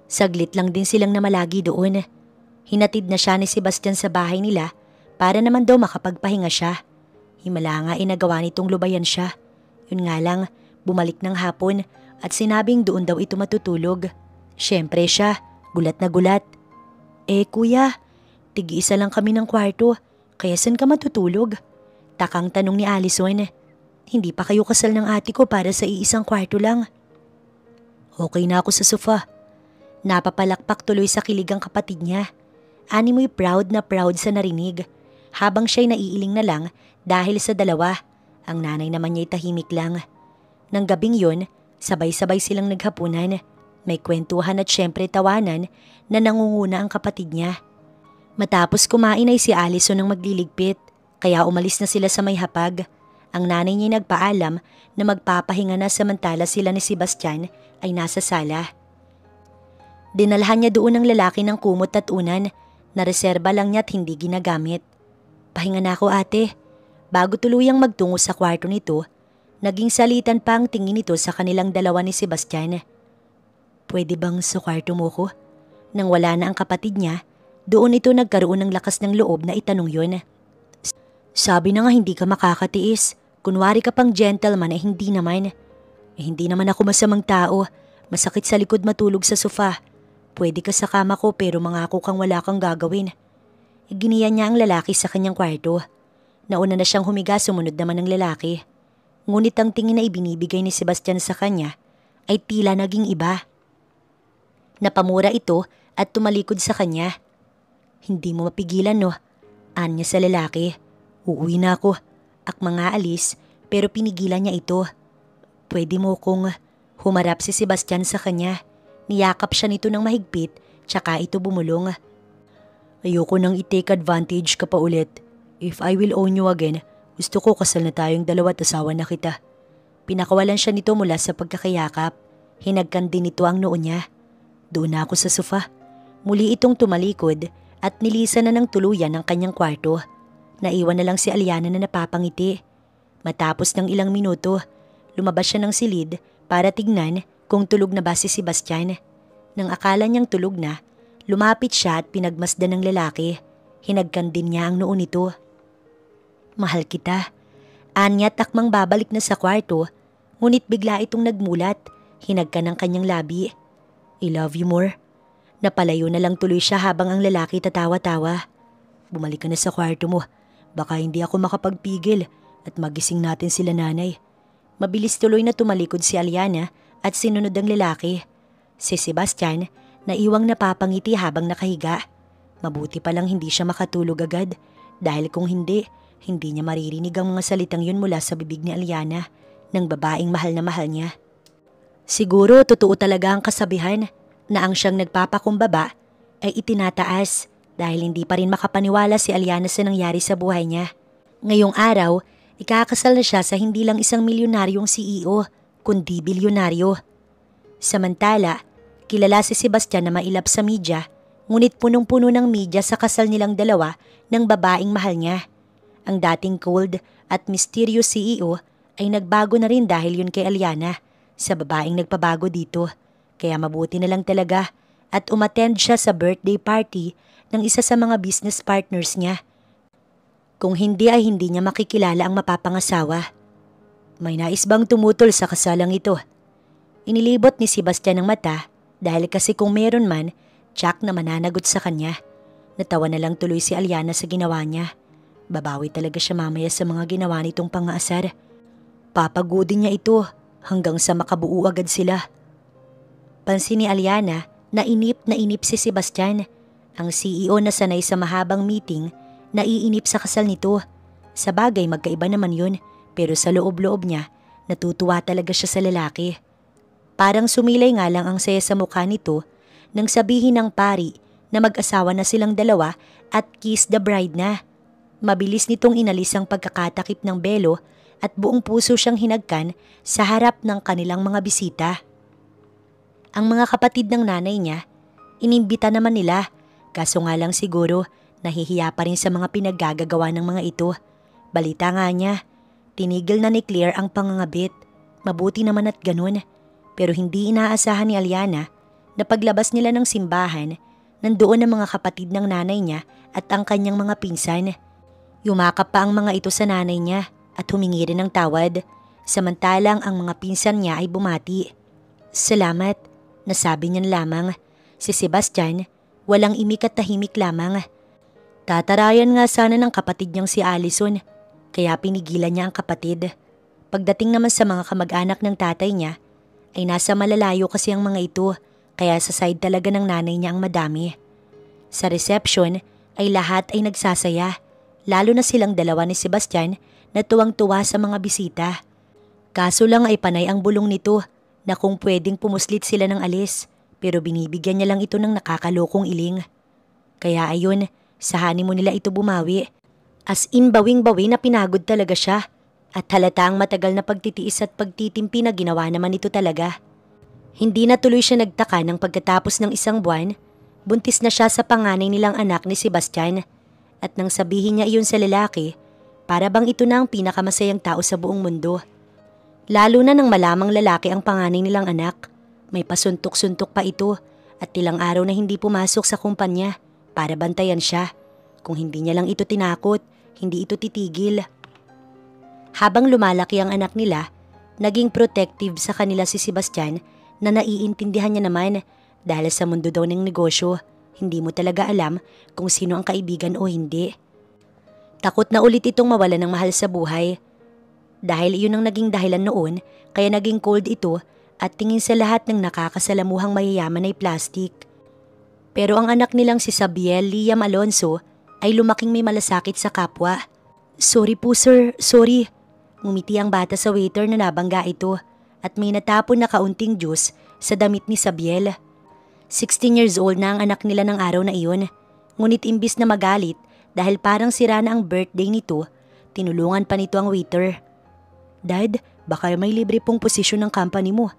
Speaker 1: Saglit lang din silang namalagi doon. Hinatid na siya ni Sebastian sa bahay nila para naman daw makapagpahinga siya. Himala nga inagawa nitong lubayan siya. Yun nga lang, bumalik ng hapon at sinabing doon daw ito matutulog. Siyempre siya, gulat na gulat. Kuya, tig-isa lang kami ng kwarto, kaya saan ka matutulog? Takang tanong ni Allison. Hindi pa kayo kasal ng ate ko para sa iisang kwarto lang. Okay na ako sa sofa. Napapalakpak tuloy sa kilig ang kapatid niya. Animoy proud na proud sa narinig, habang siya'y naiiling na lang dahil sa dalawa. Ang nanay naman niya'y tahimik lang. Nang gabing yun, sabay-sabay silang naghapunan. May kwentuhan at syempre tawanan na nangunguna ang kapatid niya. Matapos kumain ay si Allison ang magliligpit, kaya umalis na sila sa may hapag. Ang nanay niya nagpaalam na magpapahinga na samantala sila ni Sebastian ay nasa sala. Dinalhan niya doon ang lalaki ng kumot at unan, na reserba lang niya at hindi ginagamit. Pahinga na ako ate. Bago tuluyang magtungo sa kwarto nito, naging salitan pa ang tingin nito sa kanilang dalawa ni Sebastian. Pwede bang sa kwarto mo ko? Nang wala na ang kapatid niya, doon ito nagkaroon ng lakas ng loob na itanong yun. Sabi na nga hindi ka makakatiis. Kunwari ka pang gentleman ay hindi naman. Hindi naman ako masamang tao. Masakit sa likod matulog sa sofa. Pwede ka sa kama ko pero mangako kang wala kang gagawin. Giniyan niya ang lalaki sa kanyang kwarto. Nauna na siyang humiga, sumunod naman ang lalaki. Ngunit ang tingin na ibinibigay ni Sebastian sa kanya ay tila naging iba. Napamura ito at tumalikod sa kanya. Hindi mo mapigilan no? Anya sa lalaki. Uuwi na ako. Akmang aalis pero pinigilan niya ito. Pwede mo kong humarap si Sebastian sa kanya. Niyakap siya nito ng mahigpit tsaka ito bumulong. Ayoko nang i-take advantage ka pa ulit. If I will own you again, gusto ko kasal na tayong dalawa at asawa na kita. Pinakawalan siya nito mula sa pagkakayakap. Hinagkan din nito ang noo niya. Doon na ako sa sofa. Muli itong tumalikod at nilisan na ng tuluyan ang kanyang kwarto. Naiwan na lang si Aliana na napapangiti. Matapos ng ilang minuto, lumabas siya ng silid para tignan kung tulog na ba si Sebastian. Nang akala niyang tulog na, lumapit siya at pinagmasdan ng lalaki. Hinagkan din niya ang noo nito. Mahal kita. Anya takmang babalik na sa kwarto, ngunit bigla itong nagmulat. Hinagkan ng kanyang labi. I love you more. Napalayo na lang tuloy siya habang ang lalaki tatawa-tawa. Bumalik ka na sa kwarto mo. Baka hindi ako makapagpigil at magising natin sila nanay. Mabilis tuloy na tumalikod si Aliana at sinunod ang lalaki. Si Sebastian, naiwang napapangiti habang nakahiga. Mabuti palang hindi siya makatulog agad dahil kung hindi niya maririnig ang mga salitang yun mula sa bibig ni Aliana ng babaeng mahal na mahal niya. Siguro totoo talaga ang kasabihan na ang siyang nagpapakumbaba ay itinataas dahil hindi pa rin makapaniwala si Aliana sa nangyari sa buhay niya. Ngayong araw, ikakasal na siya sa hindi lang isang milyonaryong CEO, kundi bilyonaryo. Samantala, kilala si Sebastian na mailap sa media, ngunit punong-puno ng media sa kasal nilang dalawa ng babaeng mahal niya. Ang dating cold at mysterious CEO ay nagbago na rin dahil yun kay Aliana, sa babaeng nagpabago dito. Kaya mabuti na lang talaga at umattend siya sa birthday party ng isa sa mga business partners niya. Kung hindi ay hindi niya makikilala ang mapapangasawa. May nais bang tumutol sa kasalang ito? Inilibot ni Sebastian ng mata dahil kasi kung meron man, tsak na mananagot sa kanya. Natawa na lang tuloy si Aliana sa ginawa niya. Babawi talaga siya mamaya sa mga ginawa nitong pangaasar. Papagodin niya ito hanggang sa makabuo agad sila. Pansin ni Aliana na inip si Sebastian. Ang CEO na sanay sa mahabang meeting, naiinip sa kasal nito. Sa bagay magkaiba naman yun, pero sa loob-loob niya, natutuwa talaga siya sa lalaki. Parang sumilay nga lang ang saya sa mukha nito nang sabihin ng pari na mag-asawa na silang dalawa at kiss the bride na. Mabilis nitong inalis ang pagkakatakip ng belo at buong puso siyang hinagkan sa harap ng kanilang mga bisita. Ang mga kapatid ng nanay niya, inimbita naman nila, kaso nga lang siguro nahihiya pa rin sa mga pinaggagawa ng mga ito. Balita nga niya, tinigil na ni Claire ang pangangabit. Mabuti naman at ganun. Pero hindi inaasahan ni Aliana na paglabas nila ng simbahan, nandoon ang mga kapatid ng nanay niya at ang kanyang mga pinsan. Yumakap pa ang mga ito sa nanay niya at humingi rin ng tawad, samantalang ang mga pinsan niya ay bumati. Salamat, nasabi niyan lamang. Si Sebastian, walang imik at tahimik lamang. Tatarayan nga sana ng kapatid niyang si Allison, kaya pinigilan niya ang kapatid. Pagdating naman sa mga kamag-anak ng tatay niya, ay nasa malalayo kasi ang mga ito, kaya sa side talaga ng nanay niya ang madami. Sa reception ay lahat ay nagsasaya, lalo na silang dalawa ni Sebastian na tuwang-tuwa sa mga bisita. Kaso lang ay panay ang bulong nito na kung pwedeng pumuslit sila ng alis, pero binibigyan niya lang ito ng nakakalokong iling. Kaya ayun, sa honeymoon nila ito bumawi. As in bawing-bawi na pinagod talaga siya. At halata ang matagal na pagtitiis at pagtitimpi na ginawa naman ito talaga. Hindi na tuloy siya nagtaka nang pagkatapos ng isang buwan, buntis na siya sa panganay nilang anak ni Sebastian. At nang sabihin niya iyon sa lalaki, para bang ito na ang pinakamasayang tao sa buong mundo. Lalo na nang malamang lalaki ang panganay nilang anak, may pasuntok-suntok pa ito at ilang araw na hindi pumasok sa kumpanya para bantayan siya. Kung hindi niya lang ito tinakot, hindi ito titigil. Habang lumalaki ang anak nila, naging protective sa kanila si Sebastian na naiintindihan niya naman dahil sa mundo daw ng negosyo, hindi mo talaga alam kung sino ang kaibigan o hindi. Takot na ulit itong mawala ng mahal sa buhay. Dahil iyon ang naging dahilan noon, kaya naging cold ito at tingin sa lahat ng nakakasalamuhang mayayaman ay plastic. Pero ang anak nilang si Sabiel Liam Alonso ay lumaking may malasakit sa kapwa. Sorry po sir, sorry. Ngumiti ang bata sa waiter na nabangga ito at may natapon na kaunting juice sa damit ni Sabiel. 16 years old na ang anak nila ng araw na iyon. Ngunit imbis na magalit dahil parang sira na ang birthday nito, tinulungan pa nito ang waiter. Dad, baka may libre pong posisyon ng company mo.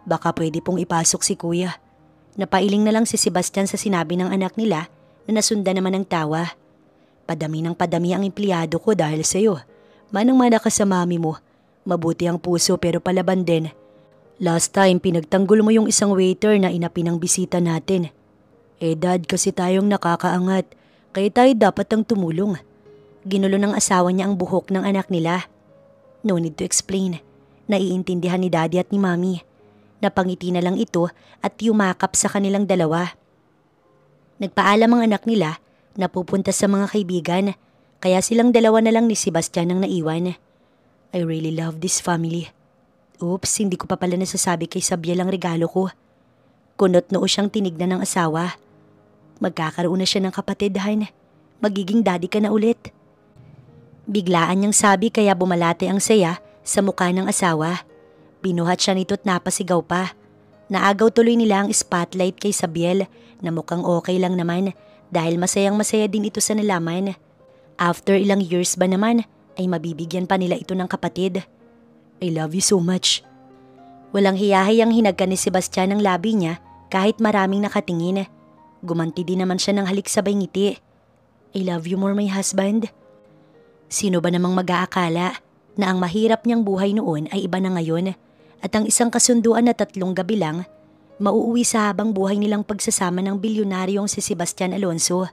Speaker 1: Baka pwede pong ipasok si kuya. Napailing na lang si Sebastian sa sinabi ng anak nila na nasundan naman ng tawa. Padami ng padami ang empleyado ko dahil sa'yo. Manang-mana ka sa mami mo. Mabuti ang puso pero palaban din. Last time pinagtanggol mo yung isang waiter na inapi ng bisita natin. Dad, kasi tayong nakakaangat, kaya tayo dapat ang tumulong. Ginulo ng asawa niya ang buhok ng anak nila. No need to explain. Naiintindihan ni daddy at ni mami. Napangiti na lang ito at yumakap sa kanilang dalawa. Nagpaalam ang anak nila na pupunta sa mga kaibigan. Kaya silang dalawa na lang ni Sebastian ang naiwan. I really love this family. Oops, hindi ko pa pala nasasabi kay Sabiel ang regalo ko. Kunot noo siyang tinignan ng asawa. Magkakaroon na siya ng kapatid, Han. Magiging daddy ka na ulit. Biglaan niyang sabi kaya bumalate ang saya sa mukha ng asawa. Binuhat siya nito't napasigaw pa. Naagaw tuloy nila ang spotlight kay Sabiel na mukhang okay lang naman dahil masayang-masaya din ito sa nalaman. After ilang years ba naman ay mabibigyan pa nila ito ng kapatid. I love you so much. Walang hiyahiyang hinagka ni Sebastian ang labi niya kahit maraming nakatingin. Gumanti din naman siya ng halik sabay ngiti. I love you more, my husband. Sino ba namang mag-aakala na ang mahirap niyang buhay noon ay iba na ngayon at ang isang kasunduan na 3 gabi lang mauuwi sa habang buhay nilang pagsasama ng bilyonaryong si Sebastian Alonso.